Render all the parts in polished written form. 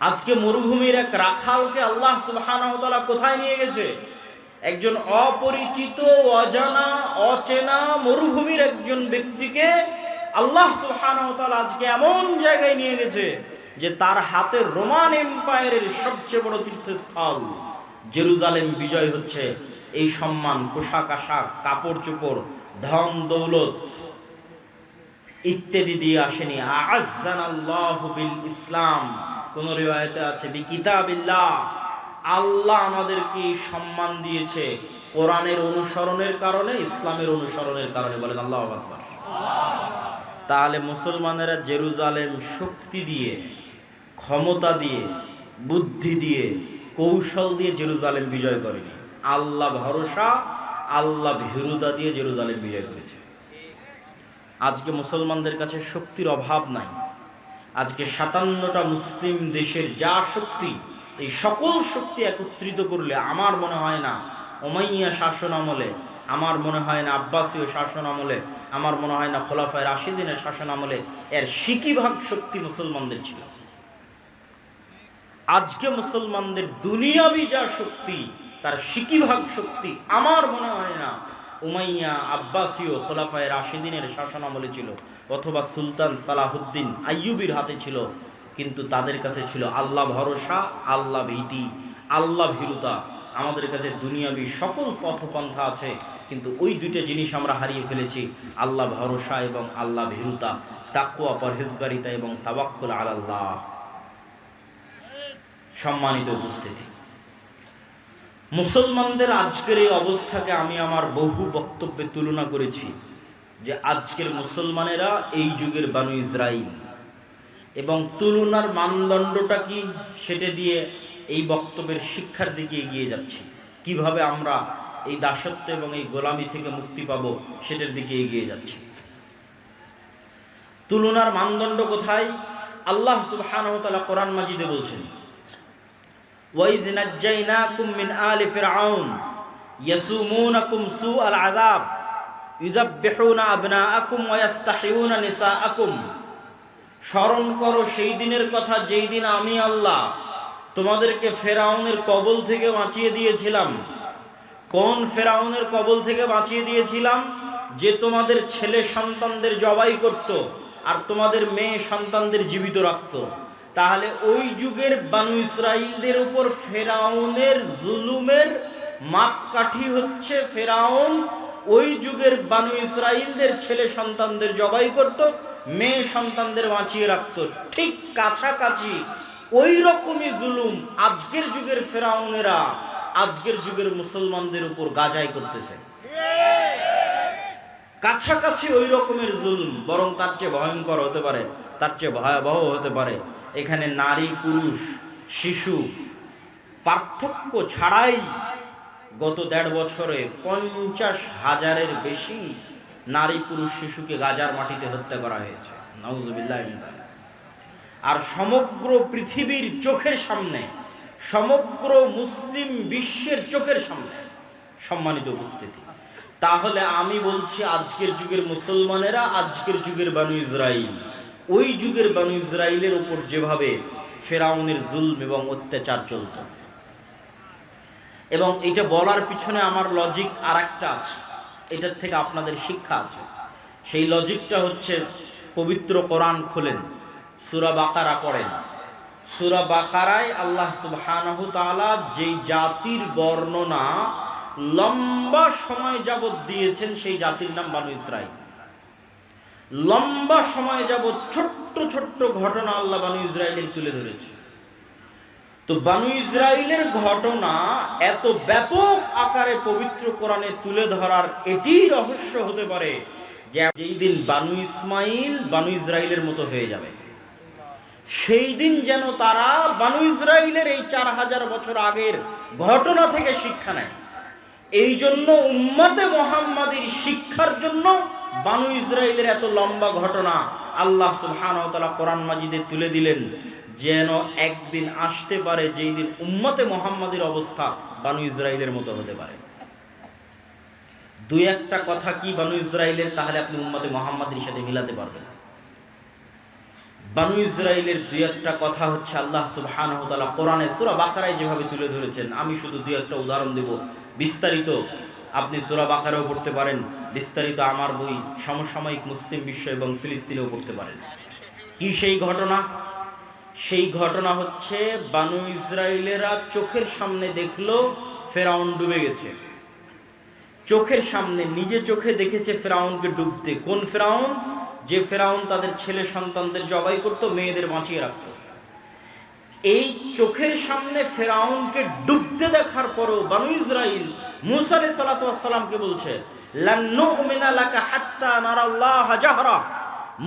আজকে মরুভূমির এক রাখালকে আল্লাহ সুবহানাহু ওয়া তাআলা কোথায় নিয়ে গেছে? একজন অপরিচিত, অজানা, অচেনা মরুভূমির একজন ব্যক্তিকে আল্লাহ সুবহানাহু ওয়া তাআলা আজকে এমন জায়গায় নিয়ে গেছে যে তার হাতে রোমান এম্পায়ারের সবচেয়ে বড় তীর্থস্থল জেরুজালেম বিজয় হচ্ছে। এই সম্মান, পোশাক আশাক, কাপড় চোপড়, ধন দৌলত ইত্যাদি দিয়ে আসেনি। আ'আজ্জানাল্লাহু বিল ইসলাম, কোন রিওয়ায়াতে আছে বিকিতাবিল্লাহ, আল্লাহ আমাদেরকে সম্মান দিয়েছে কোরআনের অনুসরণের কারণে, ইসলামের অনুসরণের কারণে। বলেন আল্লাহু আকবার। তাহলে মুসলমানেরা জেরুজালেম শক্তি দিয়ে, ক্ষমতা দিয়ে, বুদ্ধি দিয়ে, কৌশল দিয়ে জেরুজালেম বিজয় করেনি। আল্লাহ ভরসা, আল্লাহ ভীরুতা দিয়ে জেরুজালেম বিজয় করেছে। আজকে মুসলমানদের কাছে শক্তির অভাব নাই। আজকে 57টা মুসলিম দেশের যা শক্তি, এই সকল শক্তি একত্রিত করলে আমার মনে হয় না উমাইয়া শাসন আমলে, আমার মনে হয় না আব্বাসীয় শাসন আমলে, আমার মনে হয় না খোলাফায়ে রাশিদিনের শাসন আমলে এর সিকিভাগ শক্তি মুসলমানদের ছিল। আজকে মুসলমানদের দুনিয়াবি যা শক্তি, তার সিকিভাগ শক্তি আমার মনে হয় না উমাইয়া, আব্বাসীয়, খোলাফায়ে রাশিদিনের শাসন আমলে ছিল, অথবা সুলতান সালাহুদ্দিন আইয়ুবীর হাতে ছিল। কিন্তু তাদের কাছে ছিল আল্লাহ ভরসা, আল্লাহ ভীতি, আল্লাহ ভীরুতা। আমাদের কাছে দুনিয়াবি সকল পথপন্থা আছে, কিন্তু ওই দুইটা জিনিস আমরা হারিয়ে ফেলেছি, আল্লাহ ভরসা এবং আল্লাহ ভীরুতা, তাকওয়া, পরহেজগারিতা এবং তাওয়াক্কুল আলাল্লাহ। সম্মানিত উপস্থিতি, মুসলমানদের আজকের এই অবস্থাকে আমি আমার বহু বক্তব্যে তুলনা করেছি যে আজকের মুসলমানেরা এই যুগের বানু ইসরাইল, এবং তুলনার মানদণ্ডটা কি সেটা দিয়ে এই বক্তব্যের শিক্ষার দিকে এগিয়ে যাচ্ছি। কিভাবে আমরা এই দাসত্ব এবং এই গোলামি থেকে মুক্তি পাবো সেটার দিকে এগিয়ে যাচ্ছি। তুলনার মানদণ্ড কোথায়? আল্লাহ সুবহানাহু ওয়া তাআলা কোরআন মাজিদে বলছেন, ওয়াইজ নাজ্জাইনাকুম মিন আলি ফিরআউন ইয়াসুমুনাকুম সুআল আযাব ইউযাববিহুনা আবনাআকুম ওয়া ইস্তাহইউনা নিসাআকুম। স্মরণ করো সেই দিনের কথা যেই দিন আমি আল্লাহ তোমাদেরকে ফেরাউনের কবল থেকে বাঁচিয়ে দিয়েছিলাম। কোন ফেরাউনের কবল থেকে বাঁচিয়ে দিয়েছিলাম? যে তোমাদের ছেলে সন্তানদের জবাই করত আর তোমাদের মেয়ে সন্তানদের জীবিত রাখত। তাহলে ওই যুগের বানু ইসরাইলদের উপর ফেরাউনের জুলুমের মাপকাঠি হচ্ছে ফেরাউন ওই যুগের বানু ইসরাইলদের ছেলে সন্তানদের জবাই করত, মেয়ে সন্তানদের বাঁচিয়ে রাখত। ঠিক কাছাকাছি ওই রকমই জুলুম আজকের যুগের ফেরাউনেরা আজকের যুগের মুসলমানদের উপর গাজাই করতেছে। কাছাকাছি ওই রকমের জুলুম, বরং তার চেয়ে ভয়ঙ্কর হতে পারে, তার চেয়ে ভয়াবহ হতে পারে। এখানে নারী, পুরুষ, শিশু পার্থক্য ছাড়াই গত 1.5 বছরে 50,000-এর বেশি নারী, পুরুষ, শিশুকে গাজার মাটিতে হত্যা করা হয়েছে। নাউজুবিল্লাহ। আর সমগ্র পৃথিবীর চোখের সামনে, সমগ্র মুসলিম বিশ্বের চোখের সামনে। সম্মানিত উপস্থিতি, তাহলে আমি বলছি আজকের যুগের মুসলমানেরা আজকের যুগের বানু ইসরাইল, ওই যুগের বানু ইসরাইলের উপর যেভাবে ফেরাউনের জুলম এবং অত্যাচার চলত। এবং এটা বলার পিছনে আমার লজিক আর একটা আছে, এটার থেকে আপনাদের শিক্ষা আছে। সেই লজিকটা হচ্ছে, পবিত্র কোরআন খুলেন, সূরা বাকারা পড়েন। সূরা বাকারায় আল্লাহ সুবহানাহু তাআলা যেই জাতির বর্ণনা লম্বা সময় যাবত দিয়েছেন, সেই জাতির নাম বানু ইসরাইল। লম্বা সময় যাবত ছোট্ট ছোট্ট ঘটনা আল্লাহ বানু ইসরাইলের তুলে ধরেছে। তো বানু ইসরাইলের ঘটনা এত ব্যাপক আকারে পবিত্র কোরআনে তুলে ধরার এটি রহস্য হতে পারে যে যেই দিন বানু ইসমাইল বানু ইসরাইলের মতো হয়ে যাবে, সেই দিন যেন তারা বানু ইসরাইলের এই 4000 বছর আগের ঘটনা থেকে শিক্ষা নেয়। এই জন্য উম্মতে মুহাম্মাদীর শিক্ষার জন্য বানু ইসরাইলের এত লম্বা ঘটনা আল্লাহ সুবহানাহু ওয়া তাআলা কোরআন মাজিদে তুলে দিলেন, যেন একদিন আসতে পারে যেই দিন উম্মতে মুহাম্মাদীর অবস্থা বানু ইসরাইলের মতো হতে পারে। 2-1টা কথা কি বানু ইসরাইলের, তাহলে আপনি উম্মতে মুহাম্মাদীর সাথে মিলাতে পারবেন। বানু ইসরাইলের দুই একটা কথা হচ্ছে আল্লাহ সুবহানাহু ওয়া তাআলা কোরআনে সূরা বাকারায় যেভাবে তুলে ধরেছেন, আমি শুধু দুই একটা উদাহরণ দেব। বিস্তারিত আপনি সূরা বাকারাও পড়তে পারেন, বিস্তারিত আমার বই সমসাময়িক মুসলিম বিশ্ব এবং ফিলিস্তিনেও পড়তে পারেন। কি সেই ঘটনা? সেই ঘটনা হচ্ছে বানু ইসরাইলেরা চোখের সামনে দেখলো ফেরাউন ডুবে গেছে। চোখের সামনে নিজে চোখে দেখেছে ফেরাউনকে ডুবতে। কোন ফেরাউন? যে ফেরাউন তাদের ছেলে সন্তানদের জবাই করত, মেয়েদের বাঁচিয়ে রাখত। এই চোখের সামনে ফেরাউনকে ডুবতে দেখার পরও বানু ইসরাইল মূসা আলাইহিস সালাতু ওয়াস সালামকে বলছে, লান নুমিনা লাকা হাত্তা নারাল্লাহ জাহরা।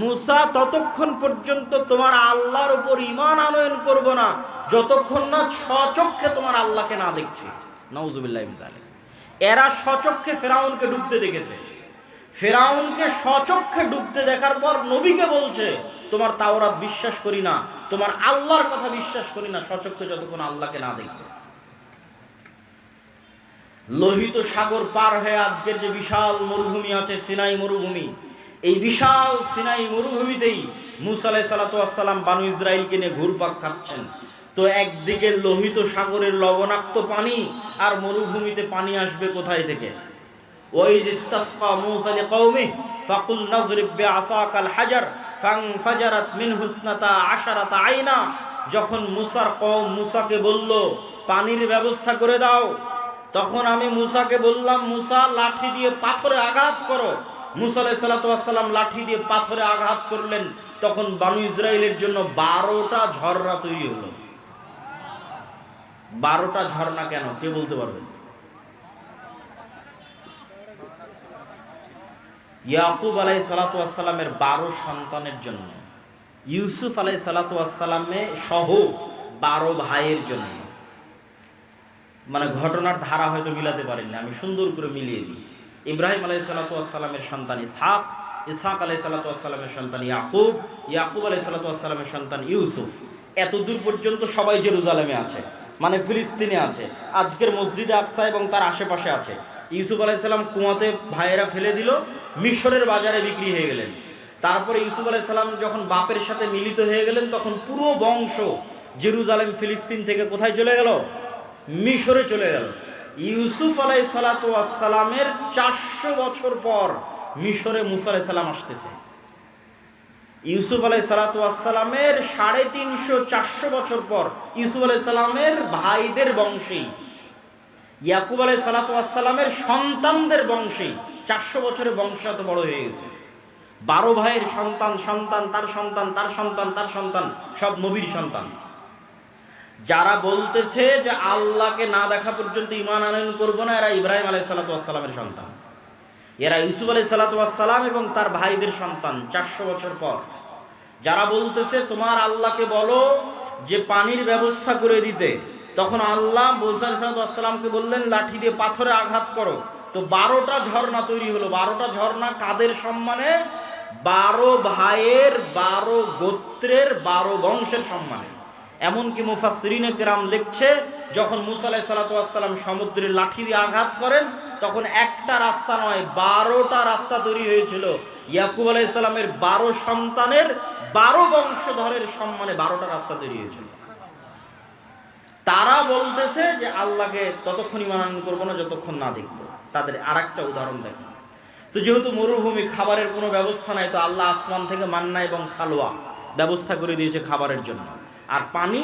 মূসা, ততক্ষণ পর্যন্ত তোমার আল্লাহর উপর ঈমান আনয়ন করব না যতক্ষণ না স্বচক্ষে তোমার আল্লাহকে না দেখছি। নাউজুবিল্লাহি মিন যালিক। এরা স্বচক্ষে ফেরাউনকে ডুবতে দেখেছে। ফেরাউনকে স্বচক্ষে ডুবতে দেখার পর নবীকে বলছে, তোমার তাওরাত বিশ্বাস করি না, তোমার আল্লাহর কথা বিশ্বাস করি না স্বচক্ষে যতক্ষণ আল্লাহকে না দেখবে। লোহিত সাগর পার হয়ে আজকের যে বিশাল মরুভূমি আছে, সিনাই মরুভূমি, এই বিশাল সিনাই মরুভূমিতেই মূসা আলাইহিস সালাতু ওয়াস সালাম বানু ইসরাইলকে নিয়ে ঘুরপাক খাচ্ছেন। তো একদিকে লোহিত সাগরের লবণাক্ত পানি, আর মরুভূমিতে পানি আসবে কোথায় থেকে? ওয়াইজ ইসতাসকা মূসা লিকাওমিহি ফাকুল নাযরিব বিআসাকাল হাজার ফানফাজারাত মিনহু ইসনাতা আশারাতা আইনা। যখন মূসার কওম মূসাকে বলল পানির ব্যবস্থা করে দাও, তখন আমি মূসাকে বললাম, মূসা লাঠি দিয়ে পাথরে আঘাত করো। মূসা আলাইহিস সালাতু ওয়াস সালাম লাঠি দিয়ে পাথরে আঘাত করলেন। তখন বানু ইসরাইলের জন্য 12টা ঝর্ণা তৈরি হলো। 12টা ঝর্ণা কেন, কে বলতে পারবেন? ইয়াকুব আলাইহিস সালাতু ওয়াস সালামের 12 সন্তানের জন্য, ইউসুফ আলাইহিস সালাতু ওয়াস সালামে সহ 12 ভাইয়ের জন্য। মানে ঘটনার ধারা হয়তো মিলাতে পারেন না, আমি সুন্দর করে মিলিয়ে দিই। ইব্রাহিম আলাইহিস সালাতু ওয়াস সালামের সন্তান ইসহাক, ইসহাক আলাইহিস সালাতু ওয়াস সালামের সন্তান ইয়াকুব, ইয়াকুব আলাইহিস সালাতু ওয়াস সালামের সন্তান ইউসুফ। এতদূর পর্যন্ত সবাই জেরুজালেমে আছে, মানে ফিলিস্তিনে আছে, আজকের মসজিদে আকসা এবং তার আশেপাশে আছে। ইউসুফ আলাইহিস সালাম কুয়াতে ভাইয়েরা ফেলে দিল, মিশরের বাজারে বিক্রি হয়ে গেলেন। তারপরে ইউসুফ আলাইহিস সালাম যখন বাপের সাথে মিলিত হয়ে গেলেন, তখন পুরো বংশ জেরুজালেম ফিলিস্তিন থেকে কোথায় চলে গেল? মিশরে চলে গেল। ইউসুফ আলাইহিস সালাতু ওয়াস সালামের 400 বছর পর মিশরে মূসা আলাইহিস সালাম আসতেছে। ইউসুফ আলাইহিস সালাতু ওয়াস সালামের 350 400 বছর পর ইউসুফ আলাইহিস সালামের ভাইদের বংশেই, ইয়াকুব আলাইহিস সালাতু ওয়াস সালামের সন্তানদের বংশেই 400 বছরের বংশ এত বড় হয়ে গেছে। 12 ভাইয়ের সন্তান, সন্তান তার সন্তান, তার সন্তান, তার সন্তান, সব নবীর সন্তান। যারা বলতেছে যে আল্লাহকে না দেখা পর্যন্ত ঈমান আনয়ন করব না, এরা ইব্রাহিম আলাইহিস সালাতু ওয়াস সালামের সন্তান। এরা ইউসুফ আলাইহিস সালাতু ওয়াস সালাম এবং তার ভাইদের সন্তান 400 বছর পর। যারা বলতেছে তোমার আল্লাহকে বলো যে পানির ব্যবস্থা করে দিতে, তখন আল্লাহ মূসা আলাইহিস সালাতু ওয়াস সালামকে বললেন লাঠি দিয়ে পাথরে আঘাত করো। তো 12টা ঝর্ণা তৈরি হলো। 12টা ঝর্ণা কাদের সম্মানে? 12 ভাইয়ের, 12 গোত্রের, 12 বংশের সম্মানে। এমনকি মুফাসসিরিনে কেরাম লিখছে, যখন মূসা আলাইহিস সালাতু ওয়াস সালাম সমুদ্রের লাঠি দিয়ে আঘাত করেন, তখন একটা রাস্তা নয় 12টা রাস্তা তৈরি হয়েছিল। ইয়াকুব আলাইহিস সালামের 12 সন্তানের 12 বংশধরের সম্মানে 12টা রাস্তা তৈরি হয়েছিল। তারা বলতেছে যে আল্লাহকে ততক্ষণ ঈমান করব না যতক্ষণ না দেখব। তাদের আরেকটা উদাহরণ দেখেন। তো যেহেতু মরুভূমি, খাবারের কোনো ব্যবস্থা নাই, তো আল্লাহ আসমান থেকে মান্না এবং সালোয়া ব্যবস্থা করে দিয়েছে খাবারের জন্য। আর পানি,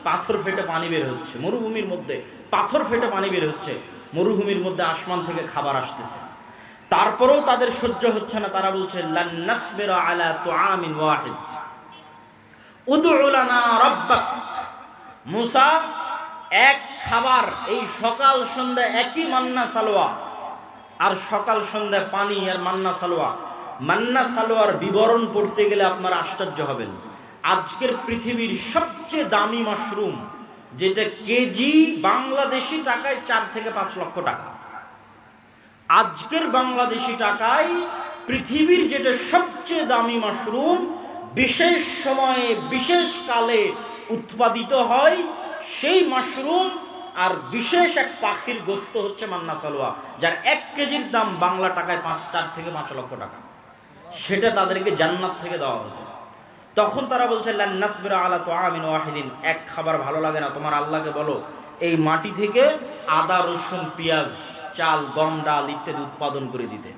পাথর ফেটে পানি বের হচ্ছে মরুভূমির মধ্যে, পাথর ফেটে পানি বের হচ্ছে মরুভূমির মধ্যে, আসমান থেকে খাবার আসতেছে। তারপরেও তাদের সহ্য হচ্ছে না। তারা বলছে লান নাসবিরা আলা তুআমিন ওয়াহিদ উদউ লানা রাব্বাক। মূসা, এক খাবার, এই সকাল সন্ধ্যা একই মান্না সালোয়া, আর সকাল সন্ধ্যা পানি আর মান্না সালোয়া। মান্না সালোয়ার বিবরণ পড়তে গেলে আপনারা আশ্চর্য হবেন। আজকের পৃথিবীর সবচেয়ে দামি মাশরুম, যেটা কেজি বাংলাদেশি টাকায় 4 থেকে 5 লক্ষ টাকা, আজকের বাংলাদেশি টাকায় পৃথিবীর যেটা সবচেয়ে দামি মাশরুম, বিশেষ সময়ে বিশেষ কালে উৎপাদিত হয়, সেই মাশরুম আর বিশেষ এক পাখির গোস্ত হচ্ছে মান্না সালোয়া, যার 1 কেজির দাম বাংলা টাকায় 4 থেকে 5 লক্ষ টাকা। সেটা তাদেরকে জান্নাত থেকে দেওয়া হতো। তখন তারা বলছে লান নাসবিরা আলা তুআমিন ওয়াহিদিন, এক খাবার ভালো লাগে না, তোমার আল্লাহকে বলো এই মাটি থেকে আদা রসুন পেঁয়াজ চাল গম ডাল ইত্যাদি উৎপাদন করে দিতে।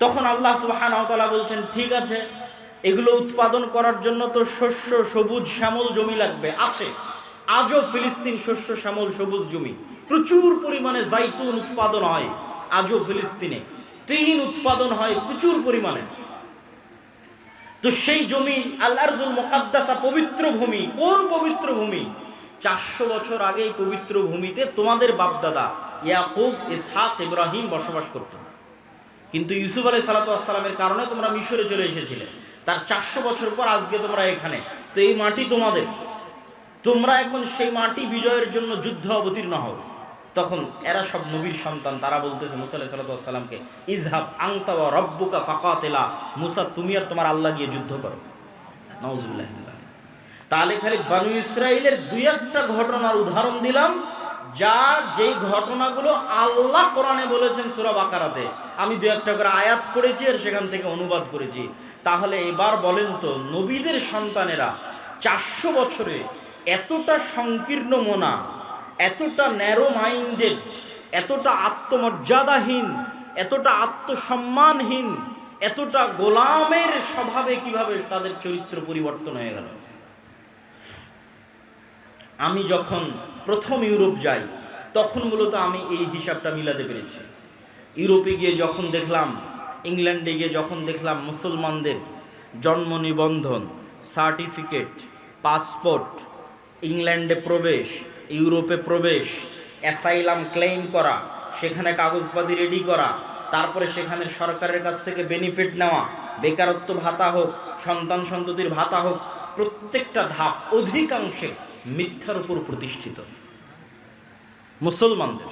তখন আল্লাহ সুবহানাহু ওয়া তাআলা বলছেন ঠিক আছে, এগুলো উৎপাদন করার জন্য তো শস্য সবুজ শ্যামল জমি লাগবে, আছে আজও ফিলিস্তিন শস্য শ্যামল সবুজ জমি, প্রচুর পরিমাণে জাইতুন উৎপাদন হয়, আজও ফিলিস্তিনে তিন উৎপাদন হয় প্রচুর পরিমাণে। তো সেই জমি আল আরজুল মুকাদ্দাসা, পবিত্র ভূমি। কোন পবিত্র ভূমি? 400 বছর আগে এই পবিত্র ভূমিতে তোমাদের বাপদাদা ইয়াকুব ইসহাক ইব্রাহিম বসবাস করত। কিন্তু ইউসুফ আলাইহিস সালাতু ওয়াস সালামের কারণে তোমরা মিশরে চলে এসেছিলে, তার 400 বছর পর আজকে তোমরা এখানে। তো এই মাটি তোমাদের, তোমরা এখন সেই মাটি বিজয়ের জন্য যুদ্ধে অবতীর্ণ হও। তখন এরা সব নবীর সন্তান, তারা বলতেছে মুসা আলাইহিস সালাতু ওয়াস সালামকে, ইযহাব আনতা ওয়া রাব্বুকা ফাকাতিলা, মুসা তুমি আর তোমার আল্লাহ গিয়ে যুদ্ধ করো। নাউযুবিল্লাহ। তাহলে খালি বনু ইসরাইলের দুই একটা ঘটনার উদাহরণ দিলাম, যেই ঘটনাগুলো আল্লাহ কোরআনে বলেছেন সূরা বাকারাতে, আমি দুই একটা করে আয়াত পড়েছি আর সেখান থেকে অনুবাদ করেছি। তাহলে এবার বলেন তো, নবীদের সন্তানেরা 400 বছরে এতটা সংকীর্ণ মনা, এতটা ন্যারো মাইন্ডেড, এতটা আত্মমর্যাদাহীন, এতটা আত্মসম্মানহীন, এতটা গোলামের স্বভাবে কিভাবে তাদের চরিত্র পরিবর্তন হয়ে গেল? আমি যখন প্রথম ইউরোপ যাই তখন মূলত আমি এই হিসাবটা মিলাতে পেরেছি। ইউরোপে গিয়ে যখন দেখলাম, ইংল্যান্ডে গিয়ে যখন দেখলাম মুসলমানদের জন্ম নিবন্ধন, সার্টিফিকেট, পাসপোর্ট, ইংল্যান্ডে প্রবেশ, ইউরোপে প্রবেশ, অ্যাসাইলাম ক্লেইম করা, সেখানে কাগজপাতি রেডি করা, তারপরে সেখানে সরকারের কাছ থেকে বেনিফিট নেওয়া, বেকারত্ব ভাতা হোক, সন্তান সন্ততির ভাতা হোক, প্রত্যেকটা ধাপ অধিকাংশে মিথ্যার উপর প্রতিষ্ঠিত। মুসলমানদের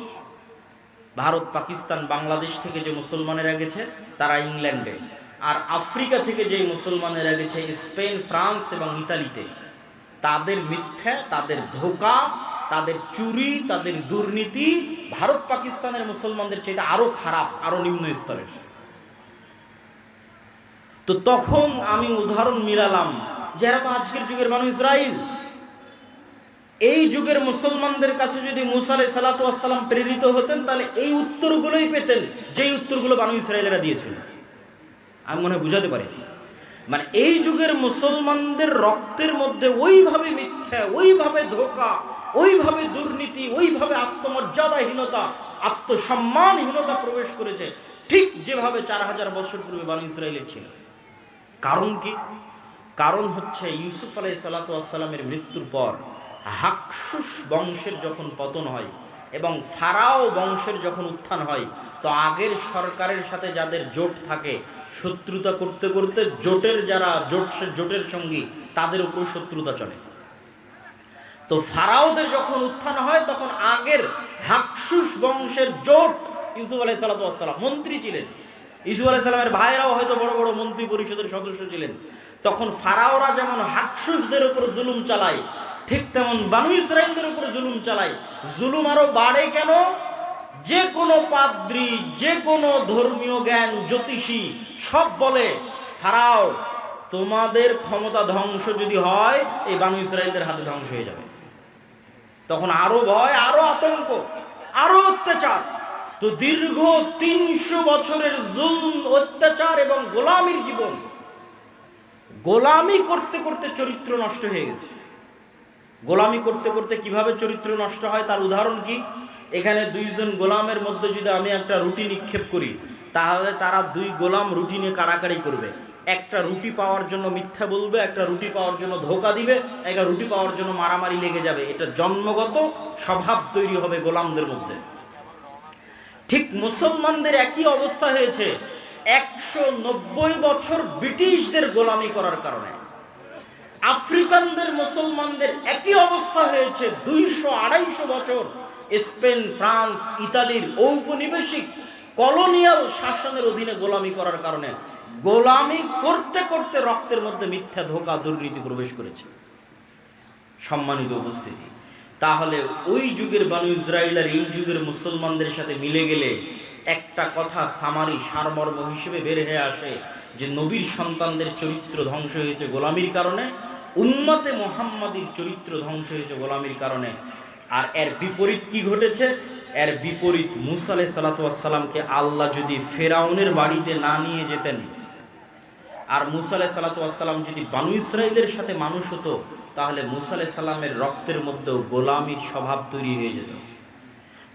ভারত, পাকিস্তান, বাংলাদেশ থেকে যে মুসলমানেরা গেছে তারা ইংল্যান্ডে, আর আফ্রিকা থেকে যে মুসলমানেরা গেছে স্পেন, ফ্রান্স এবং ইতালিতে, তাদের মিথ্যা, তাদের ধোঁকা, তাদের চুরি, তাদের দুর্নীতি ভারত পাকিস্তানের মুসলমানদের চাইতে আরো খারাপ, আরো নিম্ন স্তরের। তো তখন আমি উদাহরণ মিলালাম, যারা তো আজকের যুগের বনু ইসরাইল, এই যুগের মুসলমানদের কাছে যদি মুসা আলাইহিস সালাতু ওয়াস সালাম প্রেরিত হতেন তাহলে এই উত্তরগুলোই পেতেন, যেই উত্তরগুলো বনু ইসরাইলেরা দিয়েছিল। আমি মনে হয় বুঝাতে পারি, মানে এই যুগের মুসলমানদের রক্তের মধ্যে ওইভাবে মিথ্যা, ওইভাবে ধোঁকা, ওইভাবে দুর্নীতি, ওইভাবে আত্মমর্যাদাহীনতা, আত্মসম্মানহীনতা প্রবেশ করেছে, ঠিক যেভাবে 4000 বছর পূর্বে বনু ইসরাইলের ছিল। কারণ কি? কারণ হচ্ছে ইউসুফ আলাইহিস সালাতু ওয়াস সালামের মৃত্যুর পর হাকসুস বংশের যখন পতন হয় এবং ফারাও বংশের যখন উত্থান হয়, তো আগের সরকারের সাথে যাদের জোট থাকে, শত্রুতা করতে করতে জোটের যারা জোটের সঙ্গী তাদের উপর শত্রুতা চলে। তো ফারাওদের যখন উত্থান হয় তখন আগের হাকসুস বংশের জোট, ইউসুফ আলাইহিস সালাতু ওয়াস সালাম মন্ত্রী ছিলেন, ইউসুফ আলাইহিস সালামের ভাইরাও হয়তো বড় বড় মন্ত্রী পরিষদের সদস্য ছিলেন। তখন ফারাওরা যেমন হাকসুসদের উপর জুলুম চালায়, ঠিক তেমন বনু ইসরাইলদের উপর জুলুম চালায়। জুলুম আরো বাড়ে কেন? যে কোনো পাদ্রী, যে কোনো ধর্মীয় জ্ঞান, জ্যোতিষী সব বলে ফারাও তোমাদের ক্ষমতা ধ্বংস যদি হয় এই বনু ইসরাইলদের হাতে ধ্বংস হয়ে যাবে। তখন আরো ভয়, আরো আতঙ্ক, আরো অত্যাচার। তো দীর্ঘ 300 বছরের জুলম, অত্যাচার এবং গোলামির জীবন, গোলামি করতে করতে চরিত্র নষ্ট হয়ে গেছে। গোলামি করতে করতে কিভাবে চরিত্র নষ্ট হয় তার উদাহরণ কি? এখানে দুইজন গোলামের মধ্যে যদি আমি একটা রুটি নিক্ষেপ করি, তাহলে তারা দুই গোলাম রুটি নিয়ে কাড়াকাড়ি করবে। একটা রুটি পাওয়ার জন্য মিথ্যা বলবে, একটা রুটি পাওয়ার জন্য ধোঁকা দিবে, একটা রুটি পাওয়ার জন্য মারামারি লেগে যাবে। এটা জন্মগত স্বভাব তৈরি হবে গোলামদের মধ্যে। ঠিক মুসলমানদের একই অবস্থা হয়েছে 190 বছর ব্রিটিশদের গোলামি করার কারণে। আফ্রিকানদের মুসলমানদের একই অবস্থা হয়েছে 200-250 বছর স্পেন, ফ্রান্স, ইতালির ঔপনিবেশিক কলোনিয়াল শাসনের অধীনে গোলামি করার কারণে। গোলামি করতে করতে রক্তের মধ্যে মিথ্যা, ধোঁকা, দুর্নীতি প্রবেশ করেছে। সম্মানিত উপস্থিতি, তাহলে ওই যুগের বনু ইসরাইল আর এই যুগের মুসলমানদের সাথে মিলে গেলে একটা কথা সামারি সারমর্ম হিসেবে বের হয়ে আসে যে নবীর সন্তানদের চরিত্র ধ্বংস হয়েছে গোলামির কারণে, উম্মতে মুহাম্মাদির চরিত্র ধ্বংস হয়েছে গোলামির কারণে। আর এর বিপরীত কি ঘটেছে? এর বিপরীত, মুসা আলাইহিস সালাতু ওয়াস সালামকে আল্লাহ যদি ফেরাউনের বাড়িতে না নিয়ে যেতেন, আর মুসা আলাইহিস সালাতু ওয়াস সালাম যদি বানু ইসরাইলের সাথে মানুষ হতো, তাহলে মুসা আলাইহিস সালামের রক্তের মধ্যেও গোলামির স্বভাব তৈরি হয়ে যেত।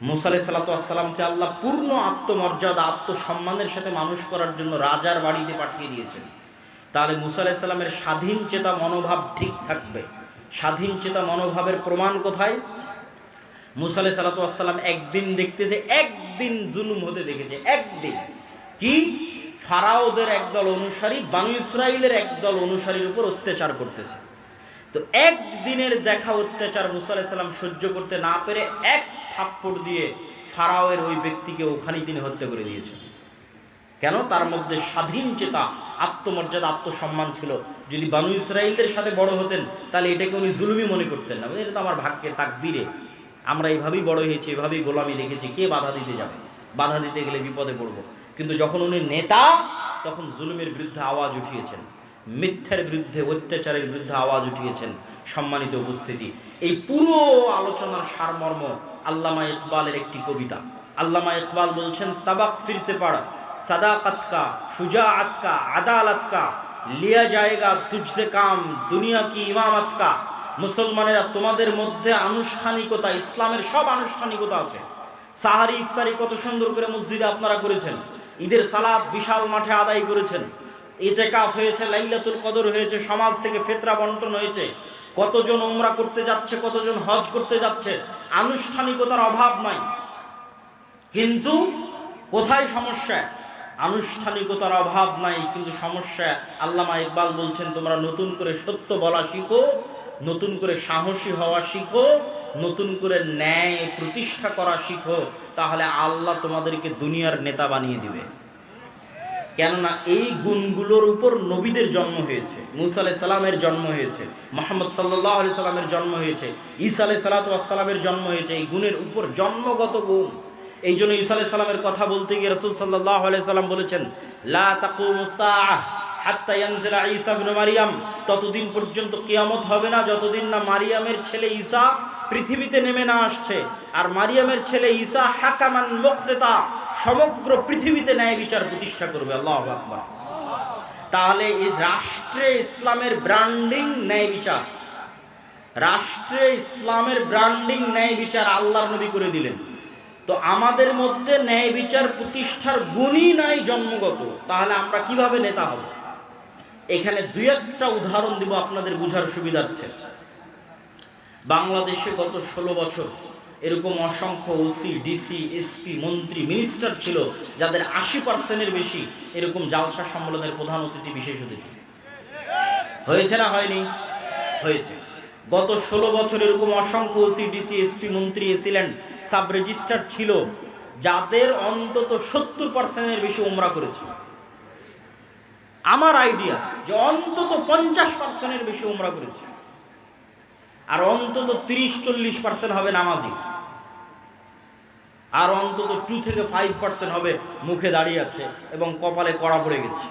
মুসা আলাইহিস সালাতু ওয়াস সালামকে আল্লাহ পূর্ণ আত্মমর্যাদা, আত্মসম্মানের সাথে মানুষ করার জন্য রাজার বাড়িতে পাঠিয়ে দিয়েছেন। তাহলে মুসা আলাইহিস সালামের স্বাধীন চেতা মনোভাব ঠিক থাকবে। স্বাধীন চেতা মনোভাবের প্রমাণ কোথায়? মুসা আলাইহিস সালাতু ওয়াস সালাম একদিন দেখতেছে, একদিন জুলুম হতে দেখেছে। একদিন কি? ফারাওদের একদল অনুসারী বানু ইসরাইলের একদল অনুসারীর উপর অত্যাচার করতেছে। তো একদিনের দেখা অত্যাচার মুসা আলাইহিস সালাম সহ্য করতে না পেরে এক থাপ্পড় দিয়ে ফারাওয়ের ওই ব্যক্তিকে ওখানেই তিনি হত্যা করে দিয়েছেন। কেন? তার মধ্যে স্বাধীন চেতা, আত্মমর্যাদা, আত্মসম্মান ছিল। যদি বানু ইসরাইলদের সাথে বড় হতেন তাহলে এটাকে উনি জুলুমি মনে করতেন না। এটা তো আমার ভাগ্যে, তাকদিরে, আমরা এইভাবেই বড় হয়েছি, এভাবেই গোলামি রেখেছি, কে বাধা দিতে যাবে? বাধা দিতে গেলে বিপদে পড়ব। কিন্তু যখন উনি নেতা, তখন জুলুমের বিরুদ্ধে আওয়াজ উঠিয়েছেন, মিথ্যার বিরুদ্ধে, অত্যাচারের বিরুদ্ধে আওয়াজ উঠিয়েছেন। সম্মানিত উপস্থিতি, এই পুরো আলোচনার সারমর্ম আল্লামা ইকবালের একটি কবিতা। আল্লামা ইকবাল বলছেন, সাবাক ফিরসে পড়, সাদাকত কা, শুজাআত কা, আদালত কা, লিয়া জায়েগা তুঝসে কাম, দুনিয়া কি ইমামত কা। মুসলমানেরা, তোমাদের মধ্যে আনুষ্ঠানিকতা, ইসলামের সব আনুষ্ঠানিকতা আছে। সাহারি ইফতারি কত সুন্দর করে মসজিদে আপনারা করেছেন, ঈদের সালাত বিশাল মাঠে আদায় করেছেন, ইতিকাফ হয়েছে, লাইলাতুল কদর হয়েছে, সমাজ থেকে ফিতরা বন্টন হয়েছে, কতজন উমরা করতে যাচ্ছে, কতজন হজ করতে যাচ্ছে। আনুষ্ঠানিকতার অভাব নাই। কিন্তু কোথায় সমস্যা? আনুষ্ঠানিকতার অভাব নাই, কিন্তু সমস্যা। আল্লামা ইকবাল বলছেন, তোমরা নতুন করে সত্য বলা শিখো, নতুন করে সাহসী হওয়া শিখো, নতুন করে ন্যায় প্রতিষ্ঠা করা শিখো, তাহলে আল্লাহ তোমাদেরকে দুনিয়ার নেতা বানিয়ে দিবে। কেননা এই গুণগুলোর উপর নবীদের জন্ম হয়েছে, মুসা আলাইহিস সালামের জন্ম হয়েছে, মুহাম্মদ সাল্লাল্লাহু আলাইহি সাল্লামের জন্ম হয়েছে, ঈসা আলাইহিস সালাতু ওয়াস সালামের জন্ম হয়েছে। এই গুণের উপর জন্মগত গুণ। এই জন্য ঈসা আলাইহিস সালামের কথা বলতে গিয়ে রাসূল সাল্লাল্লাহু আলাইহি সাল্লাম বলেছেন, লা তাকুমুস সাআহ হাত্তা ইয়ানজিলা ঈসা ইবনে মারইয়াম, ততদিন পর্যন্ত কিয়ামত হবে না যতদিন না মারিয়ামের ছেলে ঈসা পৃথিবীতে নেমে না আসছে। আর মারিয়ামের ছেলে ঈসা হাকামান মুকসিতা, সমগ্র পৃথিবীতে ন্যায় বিচার প্রতিষ্ঠা করবে। আল্লাহু আকবার। তাহলে এই রাষ্ট্রে ইসলামের ব্র্যান্ডিং ন্যায় বিচার, রাষ্ট্রে ইসলামের ব্র্যান্ডিং ন্যায় বিচার আল্লাহর নবী করে দিলেন। তো আমাদের মধ্যে ন্যায় বিচার প্রতিষ্ঠার গুণই নাই জন্মগত, তাহলে আমরা কিভাবে নেতা হব? এখানে দুই একটা উদাহরণ দিব আপনাদের বুঝার সুবিধার্থে। বাংলাদেশে গত 16 বছর এরকম অসংখ্য ওসি, ডিসি, এসপি, মন্ত্রী, মিনিস্টার ছিল যাদের 80%-এর বেশি এরকম জালসা সম্মেলনের প্রধান অতিথি, বিশেষ অতিথি হয়েছে না হয়নি? হয়েছে। গত 16 বছর এরকম অসংখ্য ওসি, ডিসি, এসপি, মন্ত্রী, এসিল্যান্ড, সাব রেজিস্ট্রার ছিল যাদের অন্তত 70%-এর বেশি উমরা করেছে। আমার আইডিয়া যে অন্তত 50%-এর বেশি উমরা করেছে, আর অন্তত 30-40% হবে নামাজি, আর অন্তত 2 থেকে 5% হবে মুখে দাঁড়িয়ে আছে এবং কপালে কড়া পড়ে গেছে।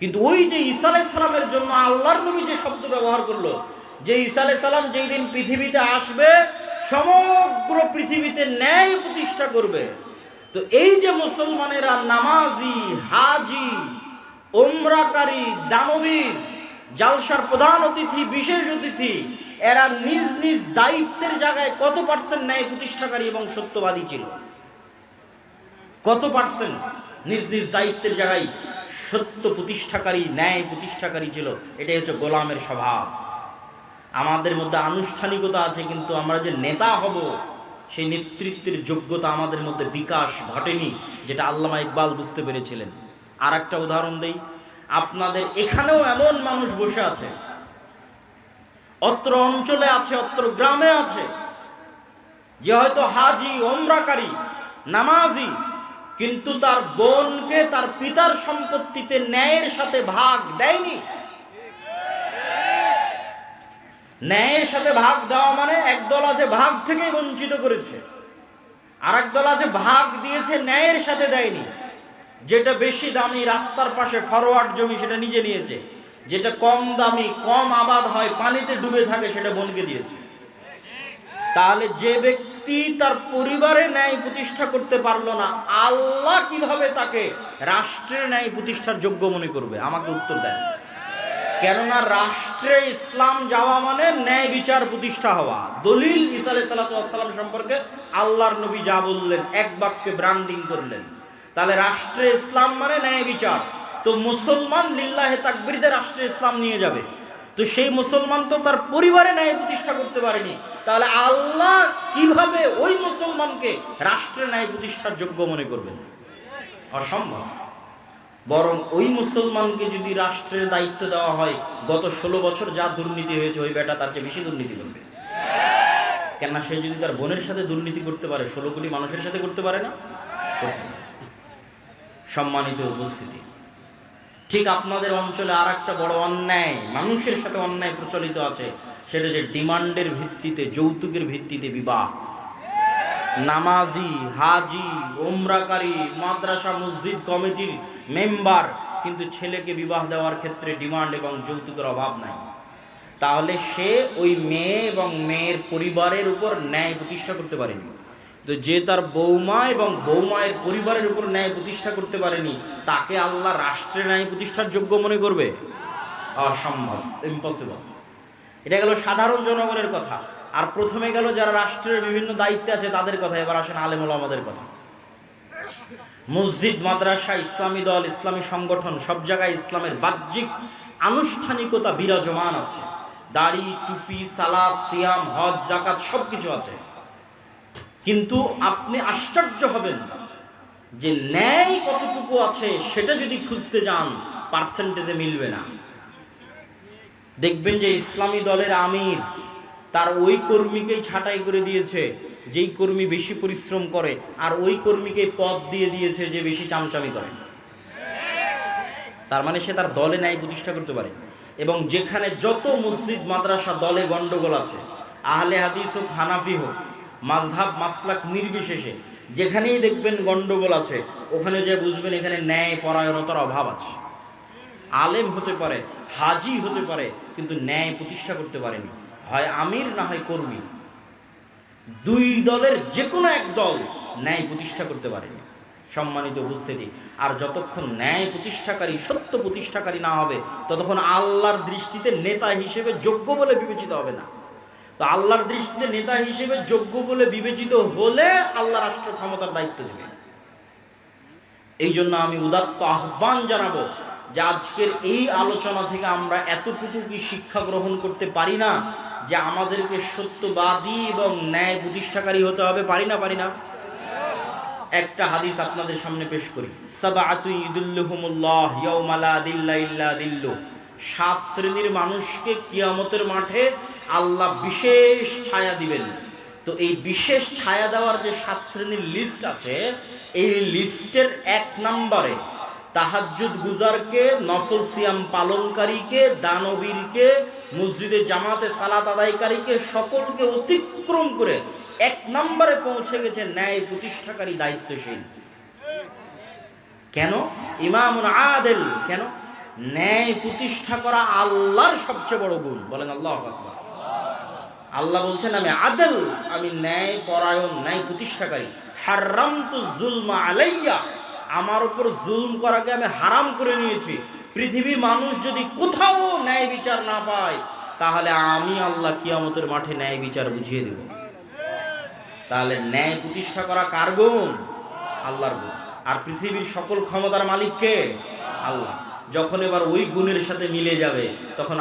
কিন্তু ওই যে ঈসা আলাইহিস সালামের জন্য আল্লাহর নবী যে শব্দ ব্যবহার করলো, যে ঈসা আলাইহিস সালাম যেই দিন পৃথিবীতে আসবে সমগ্র পৃথিবীতে ন্যায় প্রতিষ্ঠা করবে। তো এই যে মুসলমানেরা নামাজি, হাজি, উমরাকারী, দানবীর, জালসার প্রধান অতিথি, বিশেষ অতিথি, এরা নিজ নিজ দায়িত্বের জায়গায় কত পার্সেন্ট ন্যায় প্রতিষ্ঠাকারী এবং সত্যবাদী ছিল? কত পার্সেন্ট নিজ নিজ দায়িত্বের জায়গায় সত্য প্রতিষ্ঠাকারী, ন্যায় প্রতিষ্ঠাকারী ছিল? এটাই হচ্ছে গোলামের স্বভাব। আমাদের মধ্যে আনুষ্ঠানিকতা আছে, কিন্তু আমরা যে নেতা হব সেই নেতৃত্বের যোগ্যতা আমাদের মধ্যে বিকাশ ঘটেনি, যেটা আল্লামা ইকবাল বুঝতে পেরেছিলেন। আর একটা উদাহরণ দেই, আপনাদের এখানেও এমন মানুষ বসে আছে, অত্র অঞ্চলে আছে, অত্র গ্রামে আছে, যে হয়তো হাজি, ওমরাকারী, নামাজি, কিন্তু তার বোনকে তার পিতার সম্পত্তিতে ন্যায়ের সাথে ভাগ দেয়নি। ন্যায়ের সাথে ভাগ দেওয়া মানে একদল আছে ভাগ থেকে বঞ্চিত করেছে, আর একদল আছে ভাগ দিয়েছে ন্যায়ের সাথে দেয়নি। যেটা বেশি দামি রাস্তার পাশে ফরওয়ার্ড জমি সেটা নিজে নিয়েছে, যেটা কম দামি কম আবাদ হয় পানিতে ডুবে থাকে সেটা বোনকে দিয়েছে। তাহলে যে ব্যক্তি তার পরিবারে ন্যায় প্রতিষ্ঠা করতে পারলো না, আল্লাহ কিভাবে তাকে রাষ্ট্রের ন্যায় প্রতিষ্ঠার যোগ্য মনে করবে? আমাকে উত্তর দেন। কেননা রাষ্ট্রে ইসলাম যাওয়া মানে ন্যায় বিচার প্রতিষ্ঠা হওয়া। দলিল ঈসা আলাইহিস সালাম সম্পর্কে আল্লাহর নবী যা বললেন এক বাক্যে ব্র্যান্ডিং করলেন। তাহলে রাষ্ট্রে ইসলাম মানে ন্যায় বিচার। তো মুসলমান লিল্লাহে তাকবীরে রাষ্ট্রে ইসলাম নিয়ে যাবে, তো সেই মুসলমান তো তার পরিবারে ন্যায় প্রতিষ্ঠা করতে পারেনি, তাহলে আল্লাহ কিভাবে ওই মুসলমানকে রাষ্ট্রে ন্যায় প্রতিষ্ঠার যোগ্য মনে করবেন? অসম্ভব। বরং ওই মুসলমানকে যদি রাষ্ট্রের দায়িত্ব দেওয়া হয়, গত 16 বছর যা দুর্নীতি হয়েছে ওই বেটা তার চেয়ে বেশি দুর্নীতি করবে। কেননা সে যদি তার বোনের সাথে দুর্নীতি করতে পারে, 16 কোটি মানুষের সাথে করতে পারে না? সম্মানিত উপস্থিতি, ঠিক আপনাদের অঞ্চলে আর একটা বড় অন্যায়, মানুষের সাথে অন্যায় প্রচলিত আছে, সেটা যে ডিমান্ডের ভিত্তিতে, যৌতুকের ভিত্তিতে বিবাহ। নামাজি, হাজি, ওমরাকারী, মাদ্রাসা মসজিদ কমিটির মেম্বার, কিন্তু ছেলেকে বিবাহ দেওয়ার ক্ষেত্রে ডিমান্ড এবং যৌতুকের অভাব নাই। তাহলে সে ওই মেয়ে এবং মেয়ের পরিবারের উপর ন্যায় প্রতিষ্ঠা করতে পারেনি। তো যে তার বৌমা এবং বৌমায়ের পরিবারের উপর ন্যায় প্রতিষ্ঠা করতে পারেনি, তাকে আল্লাহ রাষ্ট্রে ন্যায় প্রতিষ্ঠার যোগ্য মনে করবে? অসম্ভব, ইম্পসিবল। এটা গেল সাধারণ জনগণের কথা। আর প্রথমে গেল যারা রাষ্ট্রের বিভিন্ন দায়িত্বে আছে তাদের কথা। এবার আসেন আলেম ওলামাদের কথা। মসজিদ, মাদ্রাসা, ইসলামী দল, ইসলামী সংগঠন, সব জায়গায় ইসলামের বাহ্যিক আনুষ্ঠানিকতা বিরাজমান আছে। দাড়ি, টুপি, সালাত, সিয়াম, হজ, যাকাত সবকিছু আছে। কিন্তু আপনি আশ্চর্য হবেন যে ন্যায় কতটুকু আছে সেটা যদি খুঁজতে যান, পার্সেন্টেজে মিলবে না। দেখবেন যে ইসলামী দলের আমির তার ওই কর্মীকেই ছাঁটাই করে দিয়েছে যেই কর্মী বেশি পরিশ্রম করে, আর ওই কর্মীকে পদ দিয়ে দিয়েছে যে বেশি চামচামি করে। তার মানে সে তার দলে ন্যায় প্রতিষ্ঠা করতে পারে। এবং যেখানে যত মসজিদ, মাদ্রাসা, দলে গন্ডগোল আছে, আহলে হাদিস হোক, হানাফি হোক, মাযহাব মাসলাক নির্বিশেষে যেখানেই দেখবেন গন্ডগোল আছে, ওখানে যে বুঝবেন এখানে ন্যায় পরায়ণতার অভাব আছে। আলেম হতে পারে, হাজি হতে পারে, কিন্তু ন্যায় প্রতিষ্ঠা করতে পারেনি। হয় আমির না হয় কর্মী, দুই দলের যে কোনো এক দল ন্যায় প্রতিষ্ঠা করতে পারেনি। সম্মানিত উপস্থিতি, আর যতক্ষণ ন্যায় প্রতিষ্ঠাকারী, সত্য প্রতিষ্ঠাকারী না হবে, ততক্ষণ আল্লাহর দৃষ্টিতে নেতা হিসেবে যোগ্য বলে বিবেচিত হবে না। তো আল্লাহর দৃষ্টিতে নেতা হিসেবে যোগ্য বলে বিবেচিত হলে আল্লাহ রাষ্ট্র ক্ষমতার দায়িত্ব দেবে। এই জন্য আমি উদাত্ত আহ্বান জানাবো যে আজকের এই আলোচনা থেকে আমরা এতটুকু কি শিক্ষা গ্রহণ করতে পারি না যে আমাদেরকে সত্যবাদী এবং ন্যায় প্রতিষ্ঠাকারী হতে হবে? পারি না? একটা হাদিস আপনাদের সামনে পেশ করি। সাবআতু ইদুল্লুহুমুল্লাহ ইয়াওমা লা দিল্লা ইল্লা দিল্লু। 7 শ্রেণীর মানুষকে কিয়ামতের মাঠে আল্লাহ বিশেষ ছায়া দিবেন। তো এই বিশেষ ছায়া দেওয়ার যে 7 শ্রেণীর লিস্ট আছে, এই লিস্টের 1 নম্বরে তাহাজ্জুদ গুজারকে, নফল সিয়াম পালনকারীকে, দানবীরকে, মসজিদে জামাতে সালাত আদায়কারীকে, সকলকে অতিক্রম করে 1 নম্বরে পৌঁছে গেছে ন্যায় প্রতিষ্ঠাকারী, দায়িত্বশীল। কেন? ইমামুন আদিল। কেন? ন্যায় প্রতিষ্ঠা করা আল্লাহর সবচেয়ে বড় গুণ। বলেন আল্লাহু আকবার। আল্লাহ বলছেন আমি আদিল, আমি ন্যায় পরায়ণ, ন্যায় প্রতিষ্ঠাকারী। হারামতু যুলমা আলাইয়া, আমার উপর জুলম করাকে আমি হারাম করে নিয়েছি। পৃথিবীর মানুষ যদি কোথাও ন্যায় বিচার না পায়, তাহলে আমি আল্লাহ কিয়ামতের মাঠে ন্যায় বিচার বুঝিয়ে দেব। তাহলে ন্যায় প্রতিষ্ঠা করা কার গুণ? আল্লাহর গুণ। আর পৃথিবীর সকল ক্ষমতার মালিক কে? আল্লাহ। যখন এবার ওই গুণের সাথে মিলে যাবে, তখন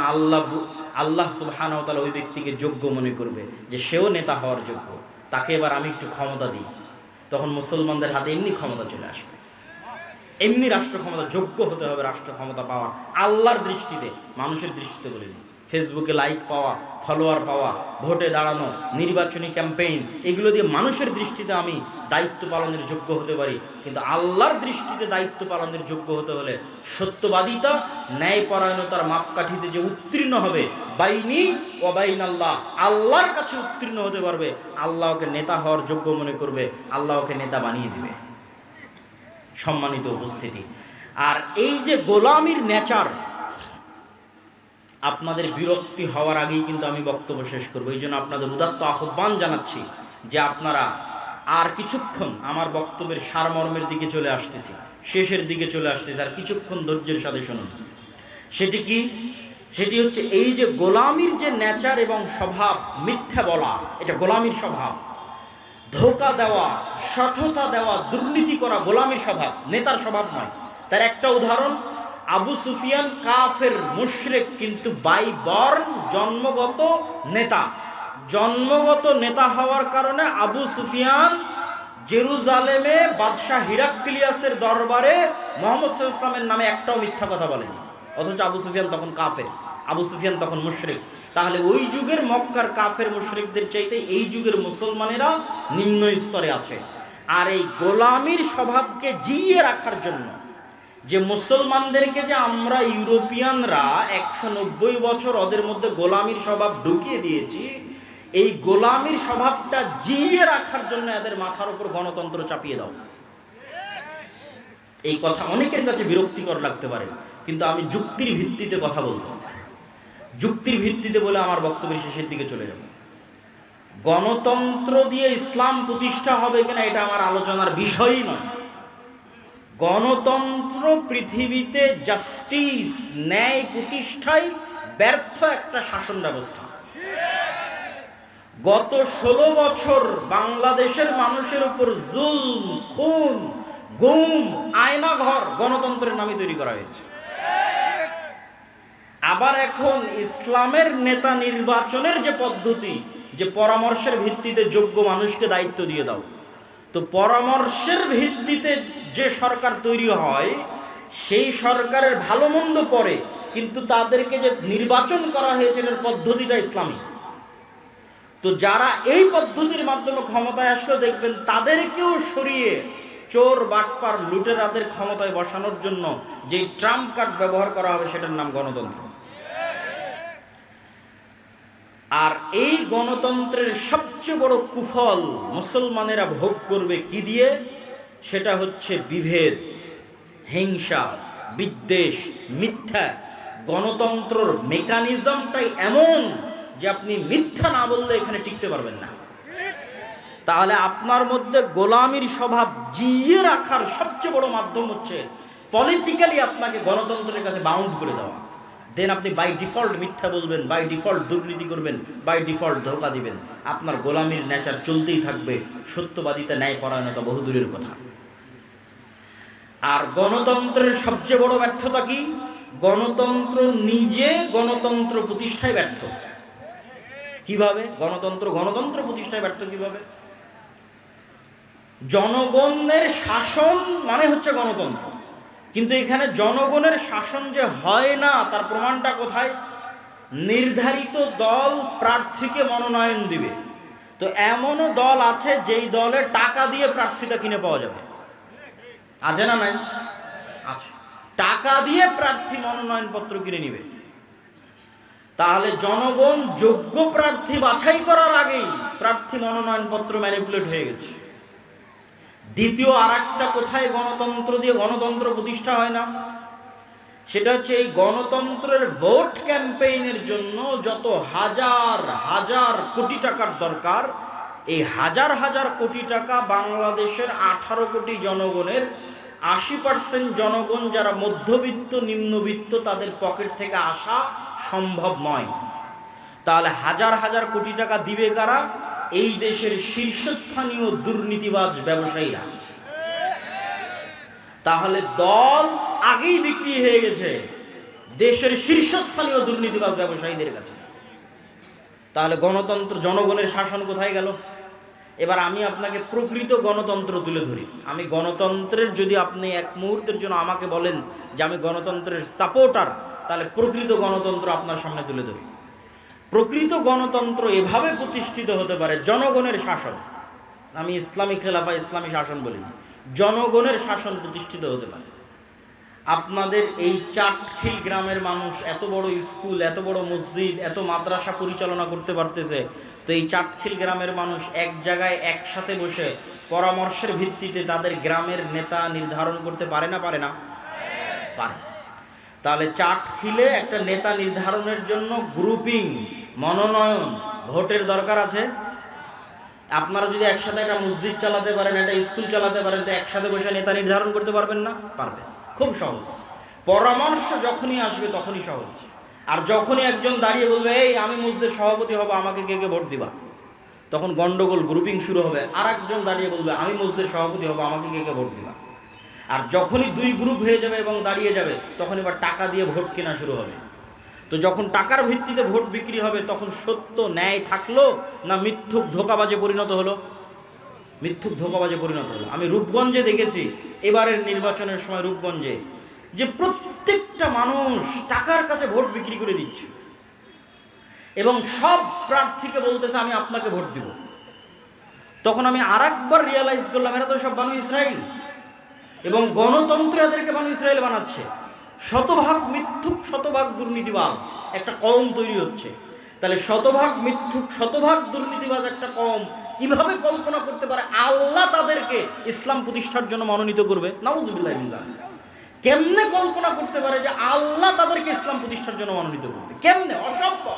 আল্লাহ সুবহানাহু ওয়া তাআলা ওই ব্যক্তিকে যোগ্য মনে করবে যে সেও নেতা হওয়ার যোগ্য, তাকে এবার আমি একটু ক্ষমতা দিই। তখন মুসলমানদের হাতে এমনি ক্ষমতা চলে আসবে, এমনি রাষ্ট্র ক্ষমতা। যোগ্য হতে হবে রাষ্ট্র ক্ষমতা পাওয়া আল্লাহর দৃষ্টিতে, মানুষের দৃষ্টিতে বলিনি। ফেসবুকে লাইক পাওয়া, ফলোয়ার পাওয়া, ভোটে দাঁড়ানো, নির্বাচনী ক্যাম্পেইন, এগুলো দিয়ে মানুষের দৃষ্টিতে আমি দায়িত্ব পালনের যোগ্য হতে পারি। কিন্তু আল্লাহর দৃষ্টিতে দায়িত্ব পালনের যোগ্য হতে হলে সত্যবাদিতা, ন্যায়পরায়ণতার মাপকাঠিতে যে উত্তীর্ণ হবে, বাইনি ও বাইন আল্লাহ, আল্লাহর কাছে উত্তীর্ণ হতে পারবে, আল্লাহকে নেতা হওয়ার যোগ্য মনে করবে, আল্লাহকে নেতা বানিয়ে দিবে। সম্মানিত উপস্থিতি। আর এই যে গোলামির নেচার, আপনাদের বিরক্তি হওয়ার আগেই কিন্তু আমি বক্তব্য শেষ করবো। এই জন্য আপনাদের উদাত্ত আহ্বান জানাচ্ছি যে আপনারা আর কিছুক্ষণ, আমার বক্তব্যের সারমর্মের দিকে চলে আসতেছি, শেষের দিকে চলে আসতেছি, আর কিছুক্ষণ ধৈর্যের সাথে শুনুন। সেটি কি? সেটি হচ্ছে এই যে গোলামির যে নেচার এবং স্বভাব, মিথ্যা বলা, এটা গোলামির স্বভাব। ধোঁকা দেওয়া, সঠতা দেওয়া, দুর্নীতি করা গোলামির স্বভাব, নেতার স্বভাব নয়। তার একটা উদাহরণ, আবু সুফিয়ান কাফের মুশরিক, কিন্তু বাই বর্ন জন্মগত নেতা। জন্মগত নেতা হওয়ার কারণে আবু সুফিয়ান জেরুজালেমে বাদশাহ হিরাক্লিয়াসের দরবারে মুহাম্মদ সাল্লাল্লাহু আলাইহি ওয়াসাল্লামের নামে একটাও মিথ্যা কথা বলেনি, অথচ আবু সুফিয়ান তখন কাফের, আবু সুফিয়ান তখন মুশরিক। তাহলে ওই যুগের মক্কার কাফের মুশরিকদের চাইতে এই যুগের মুসলমানেরা নিম্ন স্তরে আছে। আর এই গোলামির স্বভাবকে জিইয়ে রাখার জন্য, যে মুসলমানদেরকে যে আমরা ইউরোপিয়ানরা 190 বছর ওদের মধ্যে গোলামির স্বভাব ঢুকিয়ে দিয়েছি, এই গোলামির স্বভাবটা জিইয়ে রাখার জন্য এদের মাথার উপর গণতন্ত্র চাপিয়ে দাও। এই কথা অনেকের কাছে বিরক্তিকর লাগতে পারে, কিন্তু আমি যুক্তির ভিত্তিতে কথা বলবো। যুক্তির ভিত্তিতে বলে আমার বক্তব্যের শেষের দিকে চলে যাব। গণতন্ত্র দিয়ে ইসলাম প্রতিষ্ঠা হবে কিনা এটা আমার আলোচনার বিষয়ই নয়। গণতন্ত্র পৃথিবীতে জাস্টিস, ন্যায় প্রতিষ্ঠায় ব্যর্থ একটা শাসন ব্যবস্থা। গত 16 বছর বাংলাদেশের মানুষের উপর জুলম, খুন, গুম, আয়নাঘর গণতন্ত্রের নামে তৈরি করা হয়েছে। আবার এখন ইসলামের নেতা নির্বাচনের যে পদ্ধতি, যে পরামর্শের ভিত্তিতে যোগ্য মানুষকে দায়িত্ব দিয়ে দাও, তো পরামর্শের ভিত্তিতে যে সরকার তৈরি হয় সেই সরকারের ভালো মন্দ পড়ে, কিন্তু তাদেরকে যে নির্বাচন করা হয়েছে এর পদ্ধতিটা ইসলামী। তো যারা এই পদ্ধতির মাধ্যমে ক্ষমতায় আসলে দেখবেন তাদেরকেও সরিয়ে চোর, বাটপার, লুটেরাদের ক্ষমতায় বসানোর জন্য যে ট্রাম্প কার্ড ব্যবহার করা হবে সেটার নাম গণতন্ত্র। আর এই গণতন্ত্রের সবচেয়ে বড় কুফল মুসলমানেরা ভোগ করবে কি দিয়ে? সেটা হচ্ছে বিভেদ, হিংসা, বিদ্বেষ, মিথ্যা। গণতন্ত্রের মেকানিজমটাই এমন যে আপনি মিথ্যা না বললে এখানে টিকতে পারবেন না। তাহলে আপনার মধ্যে গোলামির স্বভাব জিইয়ে রাখার সবচেয়ে বড় মাধ্যম হচ্ছে পলিটিক্যালি আপনাকে গণতন্ত্রের কাছে বাউন্ড করে দেওয়া। দেন আপনি বাই ডিফল্ট মিথ্যা বলবেন, বাই ডিফল্ট দুর্নীতি করবেন, বাই ডিফল্ট ধোঁকা দিবেন। আপনার গোলামির নেচার চলতেই থাকবে, সত্যবাদিতা, ন্যায় পরায়ণতা বহু দূরের কথা। আর গণতন্ত্রের সবচেয়ে বড় ব্যর্থতা কি? গণতন্ত্র নিজে গণতন্ত্র প্রতিষ্ঠায় ব্যর্থ। কিভাবে গণতন্ত্র প্রতিষ্ঠায় ব্যর্থ কিভাবে? জনগণের শাসন মানে হচ্ছে গণতন্ত্র, কিন্তু এখানে জনগণের শাসন যে হয় না তার প্রমাণটা কোথায়? নির্ধারিত দল প্রার্থীকে মনোনয়ন দিবে, তো এমনও দল আছে যেই দলে টাকা দিয়ে প্রার্থীতা কিনে পাওয়া যাবে, আছে না নাই? আছে। টাকা দিয়ে প্রার্থী মনোনয়ন পত্র কিনে নিবে। তাহলে জনগণ যোগ্য প্রার্থী বাছাই করার আগেই প্রার্থী মনোনয়ন পত্র ম্যানিপুলেট হয়ে গেছে। দ্বিতীয় আরেকটা কোথায় গণতন্ত্র দিয়ে গণতন্ত্র প্রতিষ্ঠা হয় না, সেটা হচ্ছে এই গণতন্ত্রের ভোট ক্যাম্পেইনের জন্য যত হাজার হাজার কোটি টাকার দরকার, এই হাজার হাজার কোটি টাকা বাংলাদেশের 18 কোটি জনগণের 80% জনগণ যারা মধ্যবিত্ত, নিম্নবিত্ত, তাদের পকেট থেকে আসা সম্ভব নয়। তাহলে হাজার হাজার কোটি টাকা দিবে কারা? এই দেশের শীর্ষস্থানীয় দুর্নীতিবাজ ব্যবসায়ীরা। তাহলে দল আগেই বিক্রি হয়ে গেছে দেশের শীর্ষস্থানীয় দুর্নীতিবাজ ব্যবসায়ীদের কাছে। তাহলে গণতন্ত্র, জনগণের শাসন কোথায় গেল? এবার আমি আপনাকে প্রকৃত গণতন্ত্র তুলে ধরি। আমি গণতন্ত্রের, যদি আপনি এক মুহূর্তের জন্য আমাকে বলেন যে আমি গণতন্ত্রের সাপোর্টার, তাহলে প্রকৃত গণতন্ত্র আপনার সামনে তুলে ধরি। প্রকৃত গণতন্ত্র এভাবে প্রতিষ্ঠিত হতে পারে, জনগণের শাসন। আমি ইসলামী খেলাফা, ইসলামী শাসন বলি, জনগণের শাসন প্রতিষ্ঠিত হতে পারে। আপনাদের এই চাটখিল গ্রামের মানুষ এত বড় স্কুল, এত বড় মসজিদ, এত মাদ্রাসা পরিচালনা করতে পারতেছে, তো এই চাটখিল গ্রামের মানুষ এক জায়গায় একসাথে বসে পরামর্শের ভিত্তিতে তাদের গ্রামের নেতা নির্ধারণ করতে পারে না পারে? তাহলে চাটখিলে একটা নেতা নির্ধারণের জন্য গ্রুপিং, মনোনয়ন, ভোটের দরকার আছে। আপনারা যদি একসাথে একটা মসজিদ চালাতে পারেন, একটা স্কুল চালাতে পারেন, তো একসাথে বসে নেতা নির্ধারণ করতে পারবেন না? পারবেন। খুব সহজ। পরামর্শ যখনই আসবে তখনই সহজ। আর যখনই একজন দাঁড়িয়ে বলবে এই আমি মসজিদের সভাপতি হব, আমাকে কে কে ভোট দিবা, তখন গন্ডগোল, গ্রুপিং শুরু হবে। আর একজন দাঁড়িয়ে বলবে আমি মসজিদের সভাপতি হব, আমাকে কে কে ভোট দিবা। আর যখনই দুই গ্রুপ হয়ে যাবে এবং দাঁড়িয়ে যাবে, তখন এবার টাকা দিয়ে ভোট কেনা শুরু হবে। তো যখন টাকার ভিত্তিতে ভোট বিক্রি হবে, তখন সত্য ন্যায় থাকলো না মিথ্যুক ধোঁকাবাজে পরিণত হলো? মিথ্যুক ধোঁকাবাজে পরিণত হলো। আমি রূপগঞ্জে দেখেছি, এবারের নির্বাচনের সময় রূপগঞ্জে, যে প্রত্যেকটা মানুষ টাকার কাছে ভোট বিক্রি করে দিচ্ছে এবং সব প্রার্থীকে বলতেছে আমি আপনাকে ভোট দিব। তখন আমি আরেকবার রিয়েলাইজ করলাম, এরা তো সব বানু ইসরাইল, এবং গণতন্ত্র এদেরকে বানু ইসরাইল বানাচ্ছে। শতভাগ মিথ্যুক, শতভাগ দুর্নীতিবাজ একটা কওম তৈরি হচ্ছে। তাহলে শতভাগ মিথ্যুক, শতভাগ দুর্নীতিবাজ একটা কওম কিভাবে কল্পনা করতে পারে আল্লাহ তাদেরকে ইসলাম প্রতিষ্ঠার জন্য মনোনীত করবে? নাউজুবিল্লাহ মিন যালিক। কেমনে কল্পনা করতে পারে যে আল্লাহ তাদেরকে ইসলাম প্রতিষ্ঠার জন্য মনোনীত করবে? কেমনে? অসম্ভব,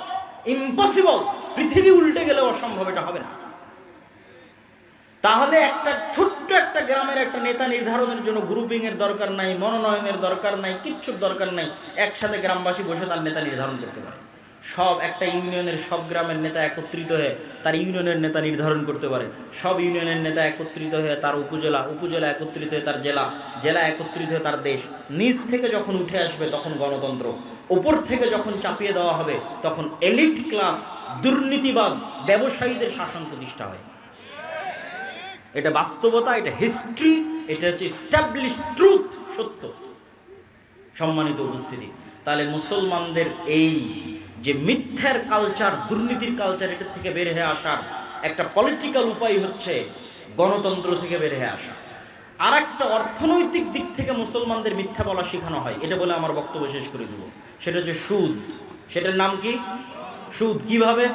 ইম্পসিবল। পৃথিবী উল্টে গেলে অসম্ভব, এটা হবে না। তাহলে একটা ছোট্ট একটা গ্রামের একটা নেতা নির্ধারণের জন্য গ্রুপিং এর দরকার নাই, মনোনয়নের দরকার নাই, কিচ্ছুর দরকার নাই। একসাথে গ্রামবাসী বসে তার নেতা নির্ধারণ করতে পারে। সব একটা ইউনিয়নের সব গ্রামের নেতা একত্রিত হয়ে তার ইউনিয়নের নেতা নির্ধারণ করতে পারে। সব ইউনিয়নের নেতা একত্রিত হয়ে তার উপজেলা, উপজেলা একত্রিত হয়ে তার জেলা, জেলা একত্রিত হয়ে তার দেশ। নিচ থেকে যখন উঠে আসবে তখন গণতন্ত্র, উপর থেকে যখন চাপিয়ে দেওয়া হবে তখন এলিট ক্লাস, দুর্নীতিবাজ ব্যবসায়ীদের শাসন প্রতিষ্ঠা হয়। এটা বাস্তবতা, এটা হিস্ট্রি, এটা হচ্ছে এস্টাবলিশ ট্রুথ, সত্য। সম্মানিত উপস্থিতি, তাহলে মুসলমানদের এই যে মিথ্যার কালচার, দুর্নীতির কালচার, এটা থেকে বের হয়ে আসার একটা পলিটিক্যাল উপায় হচ্ছে গণতন্ত্র থেকে বের হয়ে আসা। আর একটা অর্থনৈতিক দিক থেকে মুসলমানদের মিথ্যা বলা শেখানো হয়। এটা বলে আমার বক্তব্য শেষ করে দেব। সেটা হচ্ছে সুদ। সেটার নাম কি? সুদ। কিভাবে?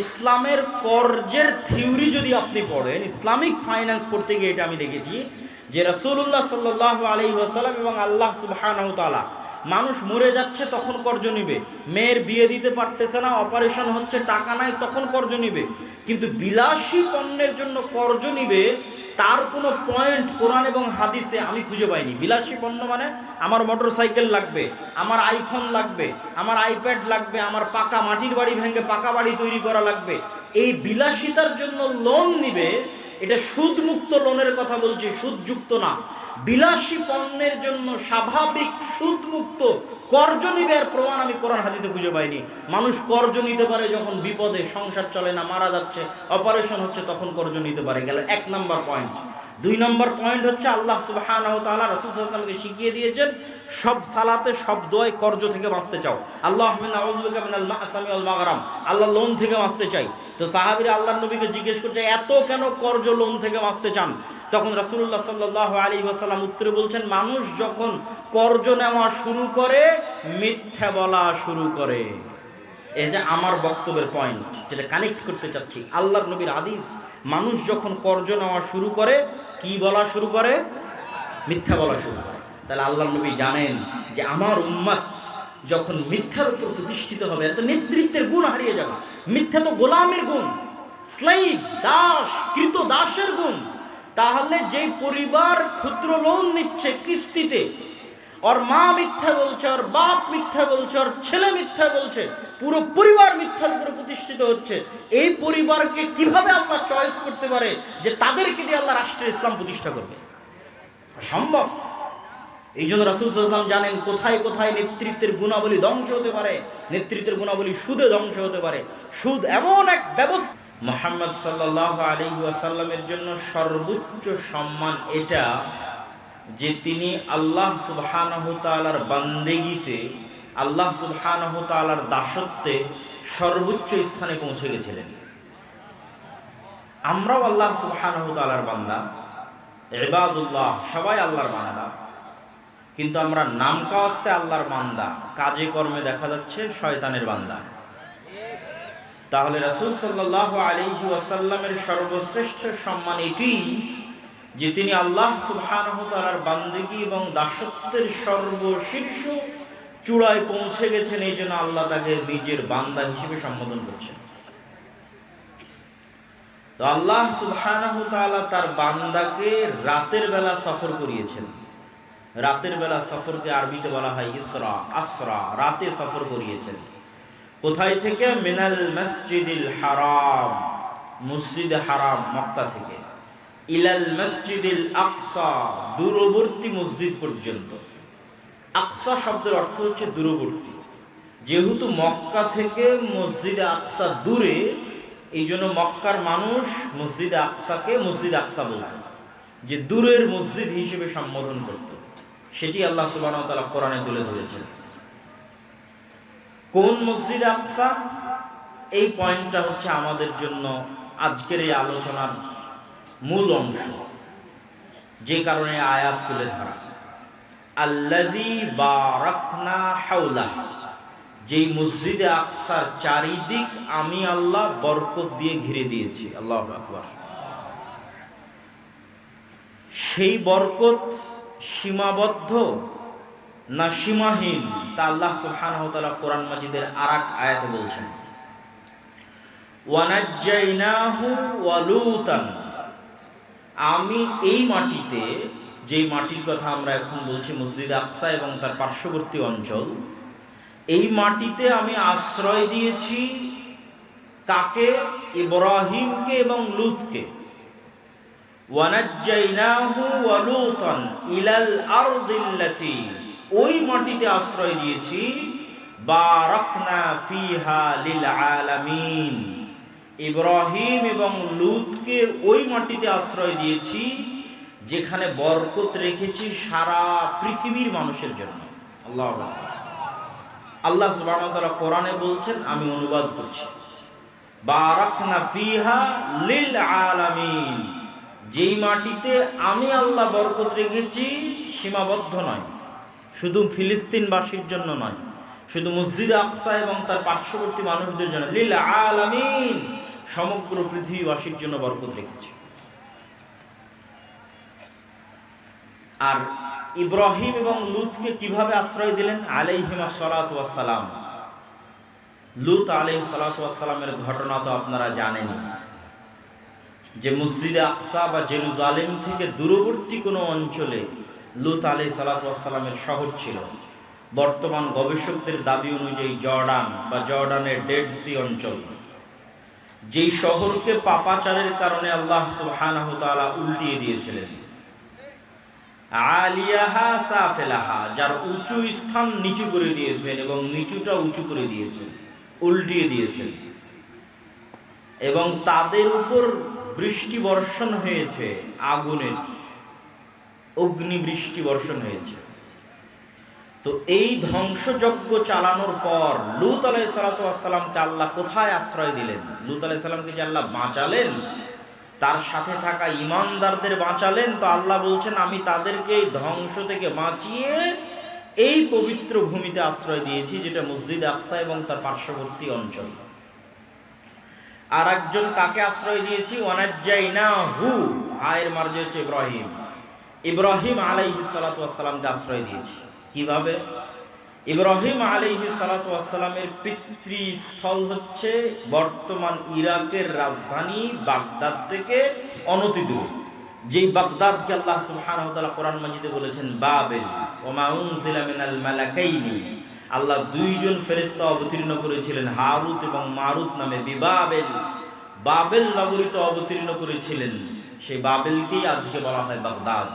ইসলামের কর্জের থিওরি যদি আপনি পড়েন, ইসলামিক ফাইন্যান্স পড়তে গিয়ে এটা আমি দেখেছি যে রাসূলুল্লাহ সাল্লাল্লাহু আলাইহি ওয়াসাল্লাম এবং আল্লাহ সুবহানাহু ওয়া তাআলা, মানুষ মরে যাচ্ছে তখন কর্জ নিবে, মেয়ের বিয়ে দিতে পারতেছে না, অপারেশন হচ্ছে, টাকা নাই, তখন কর্জ নিবে। কিন্তু বিলাসী পণ্যের জন্য কর্জ নিবে, তার কোনো পয়েন্ট কোরআন এবং হাদিসে আমি খুঁজে পাইনি। বিলাসী পণ্য মানে আমার মোটর সাইকেল লাগবে, আমার আইফোন লাগবে, আমার আইপ্যাড লাগবে, আমার পাকা মাটির বাড়ি ভেঙে পাকা বাড়ি তৈরি করা লাগবে। এই বিলাসিতার জন্য লোন নিবে, এটা সুদমুক্ত লোনের কথা বলছি, সুদযুক্ত না। বিলাসী পণ্যের জন্য স্বাভাবিক সুদমুক্ত কর্জ নিবে, এর প্রমাণ আমি কোরআন হাদিসে খুঁজে পাইনি। মানুষ কর্জ নিতে পারে যখন বিপদে, সংসার চলে না, মারা যাচ্ছে, অপারেশন হচ্ছে, তখন কর্জ নিতে পারে। গেল এক নাম্বার পয়েন্ট। দুই নম্বর পয়েন্ট হচ্ছে আল্লাহ সুবহানাহু ওয়া তাআলা রাসূল সাল্লাল্লাহু আলাইহি ওয়াসাল্লামকে শিখিয়ে দিয়েছেন সব সালাতে, সব দোয়ায় কর্জ থেকে বাঁচতে চাও। আল্লাহুম্মা আউযু বিকা মিনাল মা'সামি ওয়াল মাগরাম, আল্লাহ লোন থেকে বাঁচতে চাই। তো সাহাবীরা আল্লাহর নবীকে জিজ্ঞেস করছে এত কেন কর্জ, লোন থেকে বাঁচতে চান? তখন রাসূলুল্লাহ সাল্লাল্লাহু আলাইহি ওয়াসাল্লাম উত্তরে বলছেন, মানুষ যখন কর্জ নেওয়া শুরু করে মিথ্যা বলা শুরু করে। এই যে আমার বক্তব্যের পয়েন্ট, যেটা কানেক্ট করতে চাচ্ছি, আল্লাহর নবীর হাদিস, মানুষ যখন কর্জ নেওয়া শুরু করে কি বলা শুরু করে? মিথ্যা বলা শুরু করে। তাহলে আল্লাহর নবী জানেন যে আমার উম্মত যখন মিথ্যার উপর প্রতিষ্ঠিত হবে, এত নেতৃত্বের গুণ হারিয়ে যাবে। মিথ্যা তো গোলামের গুণ, স্লেভ, দাস, কৃত দাসের গুণ। তাহলে যে পরিবার ক্ষুদ্র লোন নিচ্ছে কিস্তিতে, ওর মা মিথ্যা বলছে, ওর বাপ মিথ্যা বলছে, ওর ছেলে মিথ্যা বলছে, পুরো পরিবার মিথ্যার উপরে প্রতিষ্ঠিত হচ্ছে, এই পরিবারকে কিভাবে আল্লাহ চয়েস করতে পারে যে তাদেরকে দিয়ে আল্লাহ রাষ্ট্রের ইসলাম প্রতিষ্ঠা করবে? সম্ভব। এই জন্য রাসূল সাল্লাল্লাহু আলাইহি ওয়াসাল্লাম জানেন কোথায় কোথায় নেতৃত্বের গুণাবলী ধ্বংস হতে পারে। নেতৃত্বের গুণাবলী সুদে ধ্বংস হতে পারে। সুদ এমন এক ব্যবস্থা, মুহাম্মদ সাল্লাল্লাহু আলাইহি ওয়াসাল্লামের জন্য সর্বোচ্চ সম্মান এটা যে তিনি আল্লাহ সুবহানাহু তাআলার বান্দেগিতে, আল্লাহ সুবহানাহু তাআলার দাসত্বে সর্বোচ্চ স্থানে পৌঁছে গেছিলেন। আমরাও আল্লাহ সুবহানাহু তাআলার বান্দা, ইবাদুল্লাহ, সবাই আল্লাহর বান্দা, কিন্তু আমরা নাম কাওয়াস্তে আল্লাহর বান্দা, কাজে কর্মে দেখা যাচ্ছে শয়তানের বান্দা। তাহলে রাসূল সাল্লাল্লাহু আলাইহি ওয়াসাল্লামের সর্বশ্রেষ্ঠ সম্মান এটি যে তিনি আল্লাহ সুবহানাহু ওয়া তাআলার বান্দেগী এবং দাসত্বের সর্বশীর্ষ চূড়ায় পৌঁছে গেছেন, এই জন্য আল্লাহ তাকে নিজের বান্দা হিসেবে সম্বোধন করছেন। তো আল্লাহ সুবহানাহু ওয়া তাআলা তার বান্দাকে রাতের বেলা সফর করিয়েছেন। রাতের বেলা সফরকে আরবিতে বলা হয় ইসরা, আসরা, রাতে সফর করিয়েছেন। কোথায় থেকে? মিনাল মসজিদিল হারাম, মসজিদে হারাম মক্কা থেকে, ইলাল মসজিদিল আকসা, দূরবর্তী মসজিদ পর্যন্ত। আকসা শব্দের অর্থ হচ্ছে দূরবর্তী। যেহেতু মক্কা থেকে মসজিদে আকসা দূরে, এই জন্য মক্কার মানুষ মসজিদে আকসাকে মসজিদ আকসা বলত, যে দূরের মসজিদ হিসেবে সম্বোধন করত। সেটি আল্লাহ সুবহানাহু ওয়া তাআলা কোরআনে তুলে ধরেছেন। কোন মসজিদ আকসা? এই পয়েন্টটা হচ্ছে আমাদের জন্য আজকের এই আলোচনার মূল অংশ, যে কারণে আয়াত তুলে ধরা। আল্লাযী বারাকনা হাওলাহ, যেই মসজিদে আকসার চারিদিক আমি আল্লাহ বরকত দিয়ে ঘিরে দিয়েছি। আল্লাহু আকবার। সেই বরকত সীমাবদ্ধ না সীমাহীন, তা আল্লাহ সুবহানাহু ওয়া তাআলা কোরআন মাজিদের আরেক আয়াতে বলছেন, ওয়ানাজ্জাইনাহু ওয়া লূতান, আমি এই মাটিতে, যেই মাটির কথা আমরা এখন বলছি মসজিদ আকসা এবং তার পার্শ্ববর্তী অঞ্চল, এই মাটিতে আমি আশ্রয় দিয়েছি কাকে? ইব্রাহিমকে এবং লূতকে। ওয়ানাজ্জাইনাহু ওয়া লূতান ইলাল আরদিল্লাতী, ওই মাটিতে আশ্রয় দিয়েছি বারাকনা ফিহা লিল আলামিন, ইব্রাহিম এবং লূতকে ওই মাটিতে আশ্রয় দিয়েছি যেখানে বরকত রেখেছি সারা পৃথিবীর মানুষের জন্য। আল্লাহু আকবার। আল্লাহ সুবহানাহু ওয়া তাআলা কোরআনে বলছেন, আমি অনুবাদ করছি, বারাকনা ফিহা লিল আলামিন, যেই মাটিতে আমি আল্লাহ বরকত রেখেছি সীমাবদ্ধ নয়, শুধু ফিলিস্তিনবাসীর জন্য নয়, শুধু মসজিদ আকসা এবং তার পার্শ্ববর্তী মানুষদের জন্য, লিল আলামিন, সমগ্র পৃথিবীবাসীর জন্য বরকত রেখেছি। আর ইব্রাহিম এবং লূতকে কিভাবে আশ্রয় দিলেন? আলাইহিমা সালাতু ওয়াস সালাম। লূত আলাইহিস সালাতু ওয়াস সালামের ঘটনা তো আপনারা জানেন, যে মসজিদে আকসা বা জেরুজালেম থেকে দূরবর্তী কোনো অঞ্চলে লূত আলাইহিস সালাতু ওয়াস সালামের শহর ছিল। বর্তমান গবেষকদের দাবি অনুযায়ী জর্ডান বা জর্ডানের ডেড সি অঞ্চল, যেই শহরকে পাপাচারের কারণে আল্লাহ সুবহানাহু ওয়া তাআলা উল্টিয়ে দিয়েছিলেন। আলিয়াহা সাফিলাহা, যার উঁচু স্থান নিচু করে দিয়েছেন এবং নিচুটা উঁচু করে দিয়েছেন, উল্টিয়ে দিয়েছেন, এবং তাদের উপর বৃষ্টি বর্ষণ হয়েছে, আগুনের অগ্নি বৃষ্টি বর্ষণ হয়েছে। তো এই ধ্বংসযজ্ঞ চালানোর পর লূত আলাইহিস সালাতু ওয়াস সালামকে আল্লাহ কোথায় আশ্রয় দিলেন? লূত আলাইহিস সালামকে যে আল্লাহ বাঁচালেন, তার সাথে থাকা ঈমানদারদের বাঁচালেন, তো আল্লাহ বলছেন আমি তাদেরকে ধ্বংস থেকে বাঁচিয়ে এই পবিত্র ভূমিতে আশ্রয় দিয়েছি, যেটা মসজিদ আকসা এবং তার পার্শ্ববর্তী অঞ্চল। আর একজন কাকে আশ্রয় দিয়েছি? ওয়ানাজ্জাইনাহু, হায়ের মার্জে হচ্ছে ইব্রাহিম, ইব্রাহিম আলাইহিস সালাতু ওয়াস সালামকে আশ্রয় দিয়েছি। কিভাবে? ইব্রাহিম আলাইহিস সালাতু ওয়াস সালামের পিতৃস্থল হচ্ছে বর্তমান ইরাকের রাজধানী বাগদাদ থেকে অনতি দূরে, যেই বাগদাদকে আল্লাহ সুবহানাহু ওয়া তাআলা কোরআন মাজিদে বলেছেন বাবেল, ওয়া মা উনজিলা মিনাল মালাকাইনি, আল্লাহ দুইজন ফেরেশতা অবতীর্ণ করেছিলেন হারুত এবং মারুত নামে বিবাবেল, বাবেল নগরীতে অবতীর্ণ করেছিলেন। সেই বাবেলকেই আজকে বলা হয় বাগদাদ।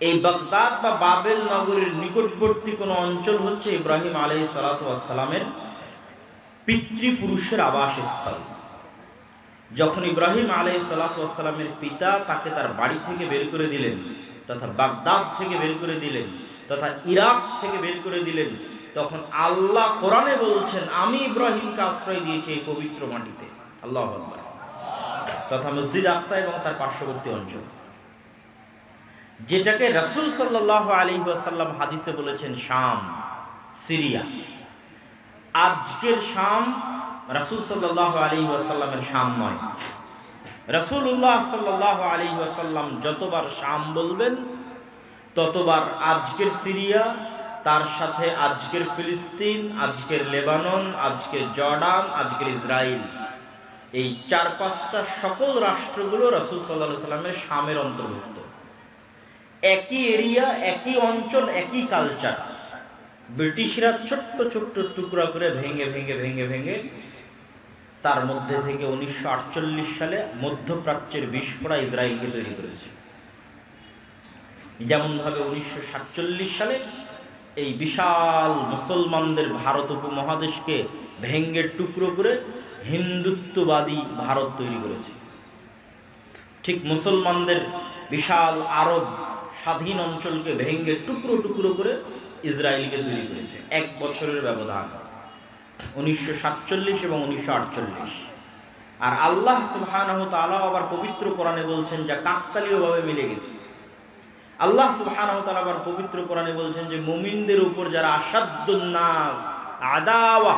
এই বাগদাদ বা বাবেল নগরীর নিকটবর্তী কোন অঞ্চল হচ্ছে ইব্রাহিম আলাইহিস সালাতু ওয়াস সালামের পিতৃপুরুষের আবাসস্থল। যখন ইব্রাহিম আলাইহিস সালাতু ওয়াস সালামের পিতা তাকে তার বাড়ি থেকে বের করে দিলেন, তথা বাগদাদ থেকে বের করে দিলেন, তথা ইরাক থেকে বের করে দিলেন, তখন আল্লাহ কোরআনে বলছেন আমি ইব্রাহিমকে আশ্রয় দিয়েছি এই পবিত্র মাটিতে। আল্লাহু আকবার। তথা মসজিদ আকসা এবং তার পার্শ্ববর্তী অঞ্চল, যেটাকে রাসূল সাল্লাল্লাহু আলাইহি ওয়াসাল্লাম হাদিসে বলেছেন শাম, সিরিয়া। আজকের শাম রাসূল সাল্লাল্লাহু আলাইহি ওয়াসাল্লামের শাম নয়। রাসূলুল্লাহ সাল্লাল্লাহু আলাইহি ওয়াসাল্লাম যতবার শাম বলবেন ততবার আজকের সিরিয়া, তার সাথে আজকের ফিলিস্তিন, আজকের লেবানন, আজকের জর্ডান, আজকের ইসরায়েল, এই 4-5টা সকল রাষ্ট্রগুলো রাসূল সাল্লাল্লাহু আলাইহি ওয়াসাল্লামের শামের অন্তর্ভুক্ত। একই এরিয়া, একই অঞ্চল, একই কালচার। ব্রিটিশরা ছোট্ট ছোট্ট টুকরা করে ভেঙে ভেঙে ভেঙে ভেঙে তার মধ্যে থেকে 1948 সালে মধ্যপ্রাচ্যের বিস্ফোরা ইসরায়েলকে তৈরি করেছে। যেমনভাবে 1947 সালে এই বিশাল মুসলমানদের ভারত উপমহাদেশকে ভেঙ্গে টুকরো করে হিন্দুত্ববাদী ভারত তৈরি করেছে, ঠিক মুসলমানদের বিশাল আরব স্বাধীন অঞ্চলকে ভেঙ্গে টুকরো টুকরো করে ইসরায়েলকে তৈরি করেছে। 1 বছরের ব্যবধান, 1947 এবং 1948। আর আল্লাহ সুবহানাহু ওয়া তাআলা আবার পবিত্র কোরআনে বলছেন, যা কাকতালীয়ভাবে মিলে গেছে। আল্লাহ সুবহানাহু ওয়া তাআলা আবার পবিত্র কোরআনে বলছেন যে মুমিনদের উপর যারা আসাদ্দুন নাস আদাওয়া,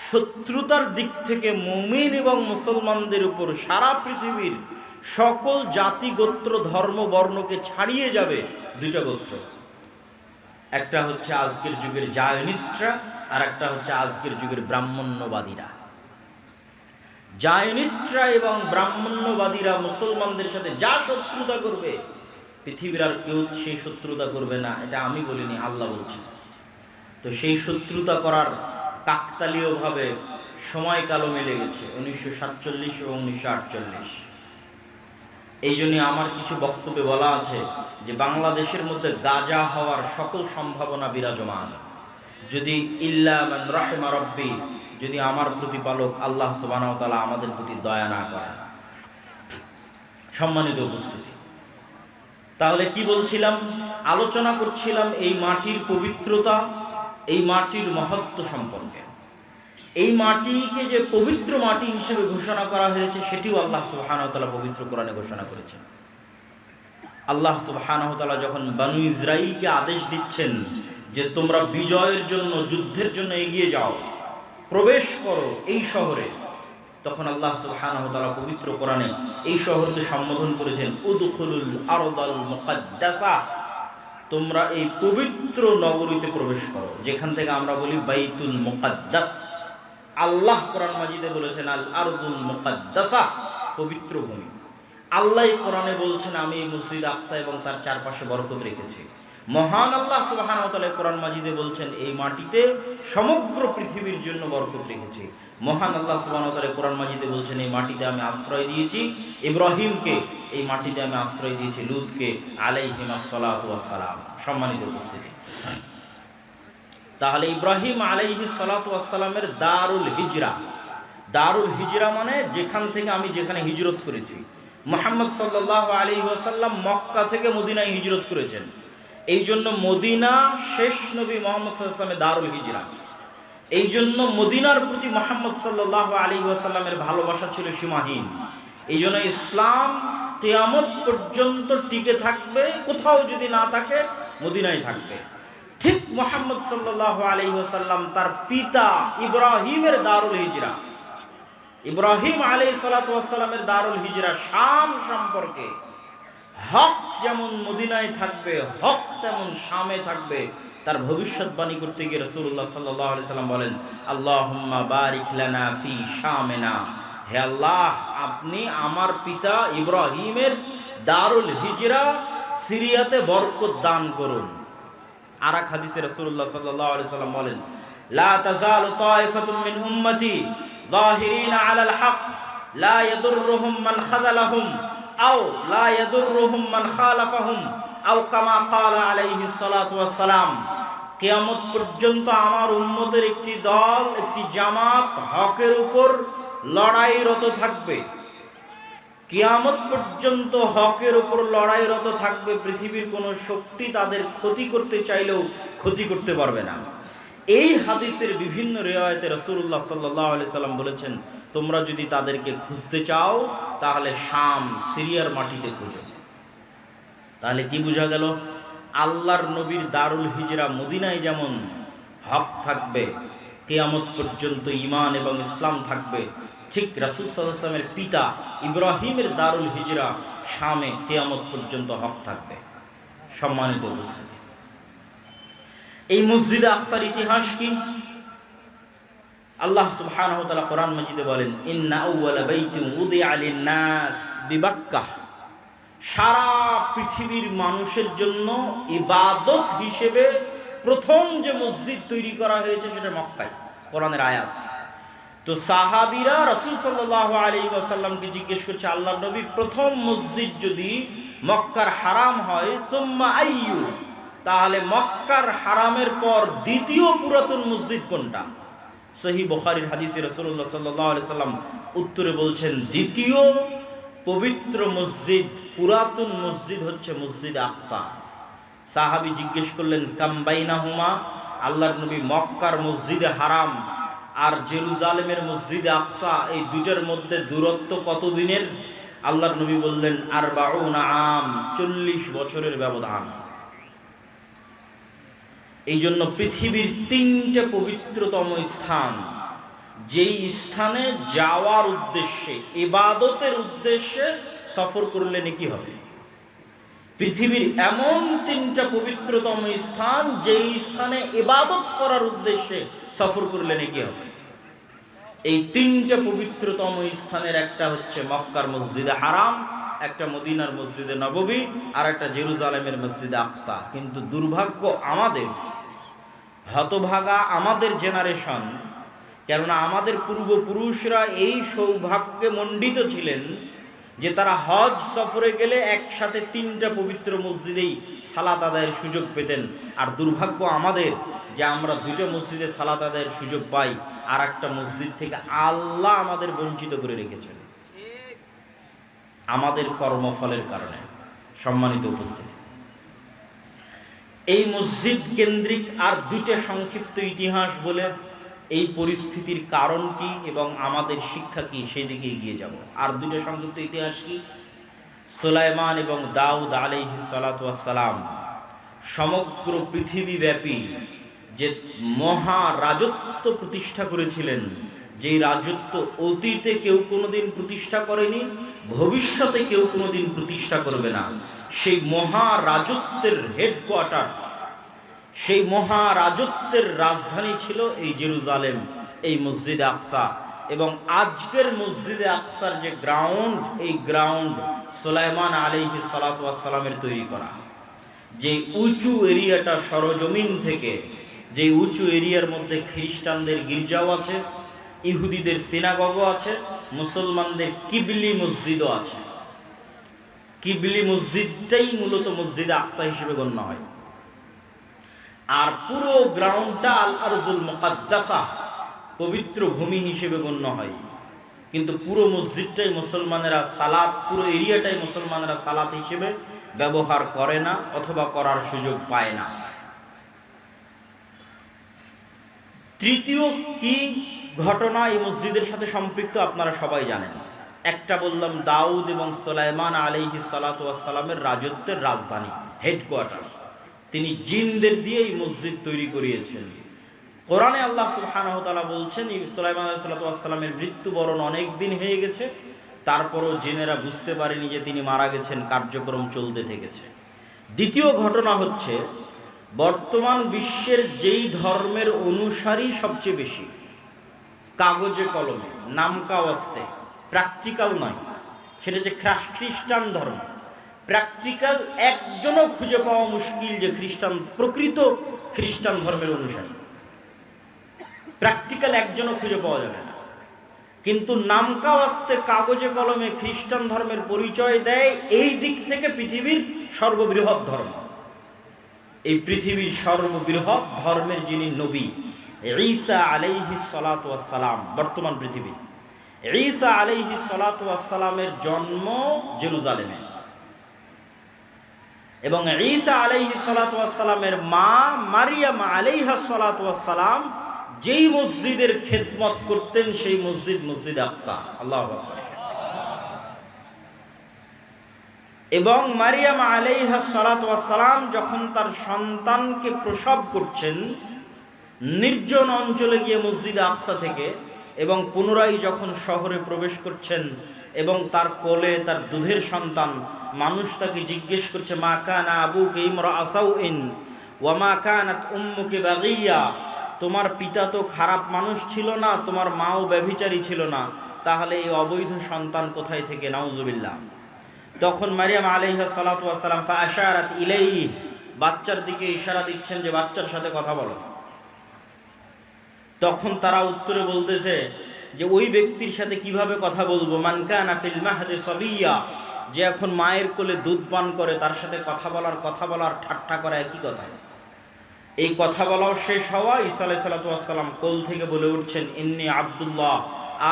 শত্রুতার দিক থেকে মুমিন এবং মুসলমানদের উপর সারা পৃথিবীর সকল জাতি গোত্র ধর্ম বর্ণকে ছাড়িয়ে যাবে 2টা গোত্র। একটা হচ্ছে আজকের যুগের জায়নিস্টরা, আর একটা হচ্ছে আজকের যুগের ব্রাহ্মণ্যবাদীরা। জায়নিস্টরা এবং ব্রাহ্মণ্যবাদীরা মুসলমানদের সাথে যা শত্রুতা করবে, পৃথিবীর আর কেউ সেই শত্রুতা করবে না, এটা আমি বলিনি, আল্লাহ বলছেন। তো সেই শত্রুতা করার কাকতালীয়ভাবে সময়কালও মিলে গেছে 1947 এবং 1948। এই জন্য আমার কিছু বক্তব্যে বলা আছে যে বাংলাদেশের মধ্যে গাজা হওয়ার সকল সম্ভাবনা বিরাজমান, যদি ইল্লা মান রাহিমা রব্বি, যদি আমার প্রতিপালক আল্লাহ সুবহানাহু ওয়া তাআলা আমাদের প্রতি দয়া না করেন। সম্মানিত উপস্থিতি, তাহলে কি বলছিলাম? আলোচনা করছিলাম এই মাটির পবিত্রতা, এই মাটির মহত্ব সম্পর্কে। এই মাটিকে যে পবিত্র মাটি হিসেবে ঘোষণা করা হয়েছে, সেটিও আল্লাহ সুবহানাহু ওয়া তাআলা পবিত্র কোরআনে ঘোষণা করেছেন। আল্লাহ সুবহানাহু ওয়া তাআলা যখন বনু ইসরাইলকে আদেশ দিচ্ছেন যে তোমরা বিজয়ের জন্য, যুদ্ধের জন্য এগিয়ে যাও, প্রবেশ করো এই শহরে, তখন আল্লাহ সুবহানাহু ওয়া তাআলা পবিত্র কোরআনে এই শহরকে সম্বোধন করেছেন উদখুলুল আরদাল মুকাদ্দাসা, তোমরা এই পবিত্র নগরীতে প্রবেশ করো, যেখান থেকে আমরা বলি বাইতুল মুকাদ্দাস। আল্লাহ কোরআন মাজিদে বলেছেন আল আরদুল মুকাদ্দাসা, পবিত্র ভূমি। আল্লাহ কোরআনে বলছেন আমি মসজিদ আকসা এবং তার চারপাশে বরকত রেখেছি। মহান আল্লাহ সুবহানাহু ওয়া তাআলা কোরআন মাজিদে বলছেন এই মাটিতে সমগ্র পৃথিবীর জন্য বরকত রেখেছি। মহান আল্লাহ সুবহানাহু ওয়া তাআলা কোরআন মাজিদে বলছেন এই মাটিতে আমি আশ্রয় দিয়েছি ইব্রাহিমকে, এই মাটিতে আমি আশ্রয় দিয়েছি লূতকে আলাইহিমাস সালাতু ওয়াস সালাম। সম্মানিত উপস্থিতি, তাহলে ইব্রাহিম আলাইহিস সালাতু ওয়াস সালামের দারুল হিজরা, দারুল হিজরা মানে যেখানে হিজরত করেছি। মুহাম্মদ সাল্লাল্লাহু আলাইহি ওয়াসাল্লাম মক্কা থেকে মদিনায় হিজরত করেছেন, এই জন্য মদিনা শেষ নবী মুহাম্মদ সাল্লাল্লাহু আলাইহি ওয়াসাল্লামের দারুল হিজরা। এই জন্য মদিনার প্রতি মুহাম্মদ সাল্লাল্লাহু আলাইহি ওয়াসাল্লামের ভালোবাসা ছিল সীমাহীন। এই জন্য ইসলাম কিয়ামত পর্যন্ত টিকে থাকবে, কোথাও যদি না থাকে মদিনায় থাকবে। ঠিক মুহাম্মদ সাল্লাল্লাহু আলাইহি ওয়াসাল্লাম তার পিতা ইব্রাহিমের দারুল হিজরা, ইব্রাহিম আলাইহিস সালাতু ওয়াস সালামের দারুল হিজরা শাম সম্পর্কে, হক যেমন মদিনায় থাকবে, হক তেমন শামে থাকবে, তার ভবিষ্যৎবাণী করতে গিয়ে রাসূলুল্লাহ সাল্লাল্লাহু আলাইহি সাল্লাম বলেন আল্লাহুম্মা বারিক লানা ফি শামিনা, হে আল্লাহ আপনি আমার পিতা ইব্রাহিমের দারুল হিজরা সিরিয়াতে বরকত দান করুন। আর এক হাদিসে রাসূলুল্লাহ সাল্লাল্লাহু আলাইহি সাল্লাম বলেন লা তাযালু তায়ফাতুম মিন উম্মতি যাহিরিনা আলাল হক লা ইয়াদুররুহুম মান খাযালাহুম আও লা ইয়াদুররুহুম মান খালাফাহুম আও কামা ক্বালা আলাইহিস সালাতু ওয়াস সালাম। কিয়ামত পর্যন্ত আমার উম্মতের একটি দল, একটি জামাত হকের উপর লড়াইরত থাকবে। কিয়ামত পর্যন্ত হকের উপর লড়াইরত থাকবে, পৃথিবীর কোনো শক্তি তাদের ক্ষতি করতে চাইলেও ক্ষতি করতে পারবে না। এই হাদিসের বিভিন্ন রিওয়ায়াতে রাসূলুল্লাহ সাল্লাল্লাহু আলাইহি সাল্লাম বলেছেন তোমরা যদি তাদেরকে খুঁজতে চাও তাহলে শাম সিরিয়ার মাটিতে খুঁজো। তাহলে কি বোঝা গেল? আল্লাহর নবীর দারুল হিজরা মদিনায় যেমন হক থাকবে, কিয়ামত পর্যন্ত ঈমান এবং ইসলাম থাকবে। ঠিক রাসূল সাল্লাল্লাহু আলাইহি ওয়াসাল্লামের পিতা ইব্রাহিমের দারুল হিজরা শামে কিয়ামত পর্যন্ত হক থাকবে। সম্মানিত উপস্থিতি, এই মসজিদে আকসার ইতিহাস কি? আল্লাহ সুবহানাহু ওয়া তাআলা কোরআন মাজিদে বলেন, ইন্না আউওয়ালা বাইতিন উদিআ লিন-নাস বিবাক্কাহ, সারা পৃথিবীর মানুষের জন্য ইবাদত হিসেবে প্রথম যে মসজিদ তৈরি করা হয়েছে সেটা মক্কায়। কোরআনের আয়াত। তো সাহাবীরা রাসূল সাল্লাল্লাহু আলাইহি ওয়াসাল্লামকে জিজ্ঞেস করছে, আল্লাহর নবী, প্রথম মসজিদ যদি মক্কার হারাম হয়, সুম্মা আইয়ু, তাহলে মক্কার হারামের পর দ্বিতীয় পুরাতন মসজিদ কোনটা? সহিহ বুখারীর হাদিসে রাসূলুল্লাহ সাল্লাল্লাহু আলাইহি ওয়াসাল্লাম উত্তরে বলছেন, দ্বিতীয় পবিত্র মসজিদ, পুরাতন মসজিদ হচ্ছে মসজিদ আকসা। সাহাবী জিজ্ঞেস করলেন, কাম বাইনাহুমা, আল্লাহর নবী, মক্কার মসজিদে হারাম আর জেরুজালেমের মসজিদে আকসা, এই দুইটার মধ্যে দূরত্ব কত দিনের? আল্লাহর নবী বললেন, 40 আম, 40 বছরের ব্যবধান। এই জন্য পৃথিবীর 3টে পবিত্রতম স্থান, যেই স্থানে যাওয়ার উদ্দেশ্যে, ইবাদতের উদ্দেশ্যে সফর করলে নেকি হবে। পৃথিবীর এমন 3টা পবিত্রতম স্থান, যেই স্থানে ইবাদত করার উদ্দেশ্যে সফর করলে নেকি হবে। এই 3টে পবিত্রতম স্থানের একটা হচ্ছে মক্কার মসজিদে হারাম, একটা মদিনার মসজিদে নববী, আর একটা জেরুজালেমের মসজিদে আকসা। কিন্তু দুর্ভাগ্য আমাদের, হতভাগা আমাদের জেনারেশন, কেননা আমাদের পূর্বপুরুষরা এই সৌভাগ্যে মণ্ডিত ছিলেন যে তারা হজ সফরে গেলে একসাথে 3টা পবিত্র মসজিদেই সালাত আদায়ের সুযোগ পেতেন। আর দুর্ভাগ্য আমাদের যে আমরা 2টা মসজিদে সালাত আদায়ের সুযোগ পাই, আর একটা মসজিদ থেকে আল্লাহ আমাদের বঞ্চিত করে রেখেছেন আমাদের কর্মফলের কারণে। সম্মানিত উপস্থিতি, এই মসজিদ কেন্দ্রিক আর 2টা সংক্ষিপ্ত ইতিহাস বলে এই পরিস্থিতির কারণ কি এবং আমাদের শিক্ষা কি সেই দিকে এগিয়ে যাব। আর 2টা সংক্ষিপ্ত ইতিহাস কি? সুলাইমান এবং দাউদ আলাইহিস সালাতু ওয়াস সালাম সমগ্র পৃথিবীব্যাপী যে মহা রাজত্ব প্রতিষ্ঠা করেছিলেন, যেই রাজত্ব অতীতে কেউ কোনোদিন প্রতিষ্ঠা করেনি, ভবিষ্যতে কেউ কোনোদিন প্রতিষ্ঠা করবে না, সেই মহা রাজত্বের হেডকোয়ার্টার, সেই মহা রাজত্বের রাজধানী ছিল এই জেরুজালেম, এই মসজিদে আকসা। এবং আজকের মসজিদে আকসার যে গ্রাউন্ড, এই গ্রাউন্ড সুলাইমান আলাইহিস সালাতু ওয়াস সালামের তৈরি করা। যে উঁচু এরিয়াটা সরজমিন থেকে, যে উঁচু এরিয়ার মধ্যে খ্রিস্টানদের গির্জাও আছে, ইহুদিদের সিনাগগও আছে, মুসলমানদের কিবলি মসজিদও আছে। কিবলি মসজিদটাই মূলত মসজিদে আকসা হিসেবে গণ্য হয়। আর পুরো গ্রাউন্ডটা আল আরজুল মুকাদ্দাসা, পবিত্র ভূমি হিসেবে গণ্য হয়। কিন্তু পুরো মসজিদটাই মুসলমানেরা সালাত, পুরো এরিয়াটাই মুসলমানেরা সালাত হিসেবে ব্যবহার করে না অথবা করার সুযোগ পায় না। তৃতীয় কি ঘটনা এই মসজিদের সাথে সম্পৃক্ত আপনারা সবাই জানেন। একটা বললাম, দাউদ এবং সুলাইমান আলাইহিস সালাতু ওয়াস সালামের রাজত্বের রাজধানী, হেডকোয়ার্টার। তিনি জিনদের দিয়ে এই মসজিদ তৈরি করিয়েছেন। কোরআনে আল্লাহ সুবহানাহু ওয়া তাআলা বলছেন, সুলাইমান আলাইহিস সালাতু ওয়াস সালামের মৃত্যুবরণ অনেক দিন হয়ে গেছে, তারপরও জিনেরা বুঝতে পারেনি যে তিনি মারা গেছেন, কার্যক্রম চলতে থেকেছে। দ্বিতীয় ঘটনা হচ্ছে, বর্তমান বিশ্বের যেই ধর্মের অনুসারী সবচেয়ে বেশি, কাগজে কলমে, নামকা ওয়াস্তে, প্র্যাকটিক্যাল নয়, সেটা যে খ্রিস্টান ধর্ম। প্র্যাকটিক্যাল একজনও খুঁজে পাওয়া মুশকিল যে খ্রিস্টান, প্রকৃত খ্রিস্টান ধর্মের অনুসারী। প্র্যাকটিক্যাল একজনও খুঁজে পাওয়া যাবে না। কিন্তু নামকা ওয়াস্তে, কাগজে কলমে খ্রিস্টান ধর্মের পরিচয় দেয় এই দিক থেকে পৃথিবীর সর্ববৃহৎ ধর্ম। এই পৃথিবীর সর্ববৃহৎ ধর্মের যিনি নবী, ঈসা আলাইহিস সালাতু ওয়াস সালাম, বর্তমান পৃথিবী, ঈসা আলাইহিস সালাতু ওয়াস সালামের জন্ম জেরুজালেমে। এবং ঈসা আলাইহিস সালাতু ওয়াস সালামের মা মারিয়াম আলাইহাস সালাতু ওয়াস সালাম যেই মসজিদের খেদমত করতেন, সেই মসজিদ মসজিদ আকসা। আল্লাহু আকবার। এবং মারিয়াম আলাইহাস সালাতু ওয়াস সালাম যখন তার সন্তানকে প্রসব করছেন, নির্জন অঞ্চলে গিয়ে মসজিদে আকসা থেকে এবং পুনরায় যখন শহরে প্রবেশ করছেন এবং তার কোলে তার দুধের সন্তান, মানুষ তাকে জিজ্ঞেস করছে, মা কানা আবুকে ইমরাআ সাউইন ওয়া মা কানাত উম্মুকে বাগিয়া, তোমার পিতা তো খারাপ মানুষ ছিল না, তোমার মাও ব্যভিচারী ছিল না, তাহলে এই অবৈধ সন্তান কোথায় থেকে? নাউজুবিল্লাহ। তখন মারিয়াম আলাইহিস সালাতু ওয়াস সালাম ফাআশারাত ইলাইহি, বাচ্চার দিকে ইশারা দিচ্ছেন যে বাচ্চার সাথে কথা বলো। তখন তারা উত্তরে বলতেছে যে ওই ব্যক্তির সাথে কিভাবে কথা বলবো? মান কানা ফিল মাহদি সাবিয়া, যে এখন মায়ের কোলে দুধ পান করে, তার সাথে কথা বলার ঠাট্টা করা একই কথা। এই কথা বলাও শেষ হওয়া, ঈসা আলাইহিস সালাতু ওয়াস সালাম কোল থেকে বলে উঠছেন, ইন্নী আব্দুল্লাহ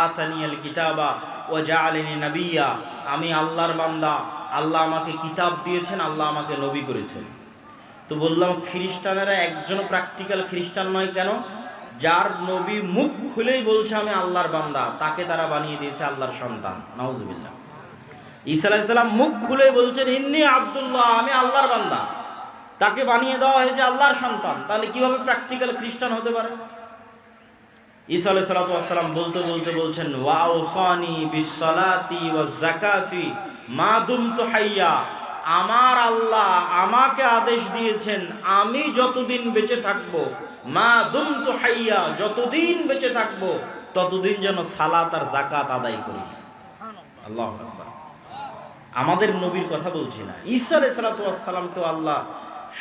আতানিয়াল কিতাবা ওয়া জাআলানি নাবিয়্যা, আমি আল্লাহর বান্দা, আল্লাহ আমাকে কিতাব দিয়েছেন, আল্লাহ আমাকে নবী করেছেন। তো বললাম, খ্রিস্টানেরা একজনও প্র্যাকটিক্যাল খ্রিস্টান নয় কেন? যার নবী মুখ খুলেই বলছে আমি আল্লাহর বান্দা, তাকে তারা বানিয়ে দিয়েছে আল্লাহর সন্তান। নাউজুবিল্লাহ। ঈসা আলাইহিস সালাম মুখ খুলেই বলছেন ইন্নী আব্দুল্লাহ, আমি আল্লাহর বান্দা, তাকে বানিয়ে দেওয়া হয়েছে আল্লাহর সন্তান। তাহলে কিভাবে প্র্যাকটিক্যাল খ্রিস্টান হতে পারে? ঈসা আলাইহিস সালাম বলতে বলতে বলছেন, ওয়াউসানি বিসসালাতি ওয়াজ যাকাতি মা দুমতু হাইয়া, আমার আল্লাহ আমাকে আদেশ দিয়েছেন আমি যতদিন বেঁচে থাকবো, মা দুমতু হাইয়া, যতদিন বেঁচে থাকবো ততদিন যেন সালাত আর যাকাত আদায় করি। আল্লাহু আকবার। আমাদের নবীর কথা বলছি না, ঈসা আলাইহিস সালামকে আল্লাহ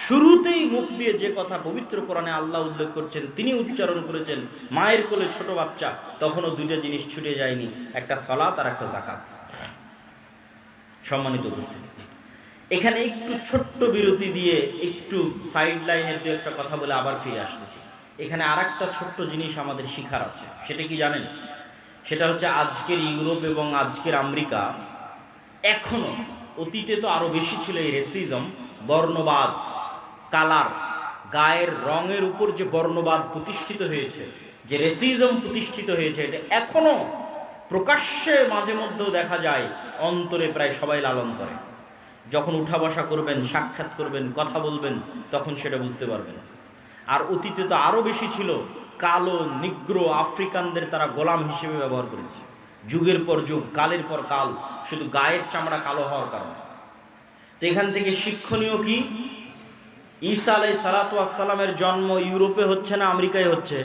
শুরুতেই মুখ দিয়ে যে কথা পবিত্র কোরআনে আল্লাহ উল্লেখ করছেন, তিনি উচ্চারণ করেছেন মায়ের কোলে ছোট বাচ্চা, তখনও দুইটা জিনিস ছুটে যায়নি, একটা সালাত আর একটা যাকাত। সম্মানিত উপস্থিতি, এখানে একটু ছোট্ট বিরতি দিয়ে একটু সাইড লাইনের দু একটা কথা বলে আবার ফিরে আসতেছি। এখানে আর একটা ছোট্ট জিনিস আমাদের শিখার আছে, সেটা কি জানেন? সেটা হচ্ছে আজকের ইউরোপ এবং আজকের আমেরিকা এখনো, অতীতে তো আরো বেশি ছিল এই রেসিজম, বর্ণবাদ, কালার, গায়ের রঙের উপর যে বর্ণবাদ প্রতিষ্ঠিত হয়েছে, যে রেসিজম প্রতিষ্ঠিত হয়েছে, এটা এখনো প্রকাশ্যে মাঝে মধ্যেও দেখা যায়, অন্তরে প্রায় সবাই লালন করে। যখন উঠা বসা করবেন, সাক্ষাৎ করবেন, কথা বলবেন, তখন সেটা বুঝতে পারবেন। আর অতীতে তো আরো বেশি ছিল, কালো, নিগ্রো, আফ্রিকানদের তারা গোলাম হিসেবে ব্যবহার করেছে, যুগের পর যুগ, কালের পর কাল, শুধু গায়ের চামড়া কালো হওয়ার কারণে। তো এখান থেকে শিক্ষণীয় কি? ঈসা আলাইহিস সালামের জন্ম ইউরোপে হচ্ছে না আমেরিকায় হচ্ছে?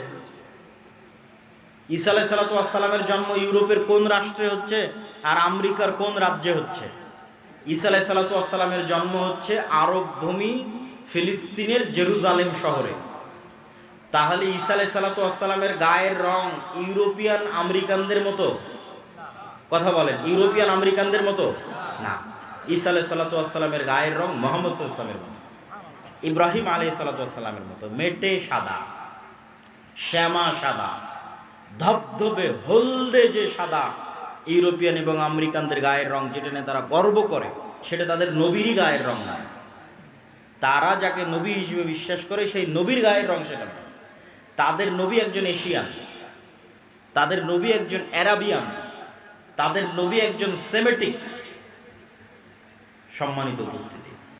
ঈসা আলাইহিস সালামের জন্ম ইউরোপের কোন রাষ্ট্রে হচ্ছে আর আমেরিকার কোন রাজ্যে হচ্ছে? ঈসা আলাইহিস সালামের জন্ম হচ্ছে আরব ভূমি ফিলিস্তিনের জেরুজালেম শহরে। তাহলে ঈসা আলাইহিস সালামের গায়ের রং ইউরোপিয়ান আমেরিকানদের মতো? কথা বলেন, ইউরোপিয়ান আমেরিকানদের মতো না। ঈসা আলাইহিস সালামের গায়ের রং মুহাম্মদ সাল্লাল্লাহু আলাইহি ওয়াসাল্লামের মতো, ইব্রাহিম আলাইহিস সালামের মতো, মেটে সাদা, শ্যামা সাদা, ধবধবে হলদে যে সাদা ইউরোপিয়ান এবং আমেরিকানদের গায়ের রং, যেটা নিয়ে তারা গর্ব করে, সেটা তাদের নবীরই গায়ের রং নয়। তারা যাকে নবী হিসেবে বিশ্বাস করে সেই নবীর গায়ের রং সেটা নয়। তাদের নবী একজন এশিয়ান, তাদের নবী একজন অ্যারাবিয়ান, তাদের নবী একজন সেমেটিক। সম্মানিত উপস্থিতি,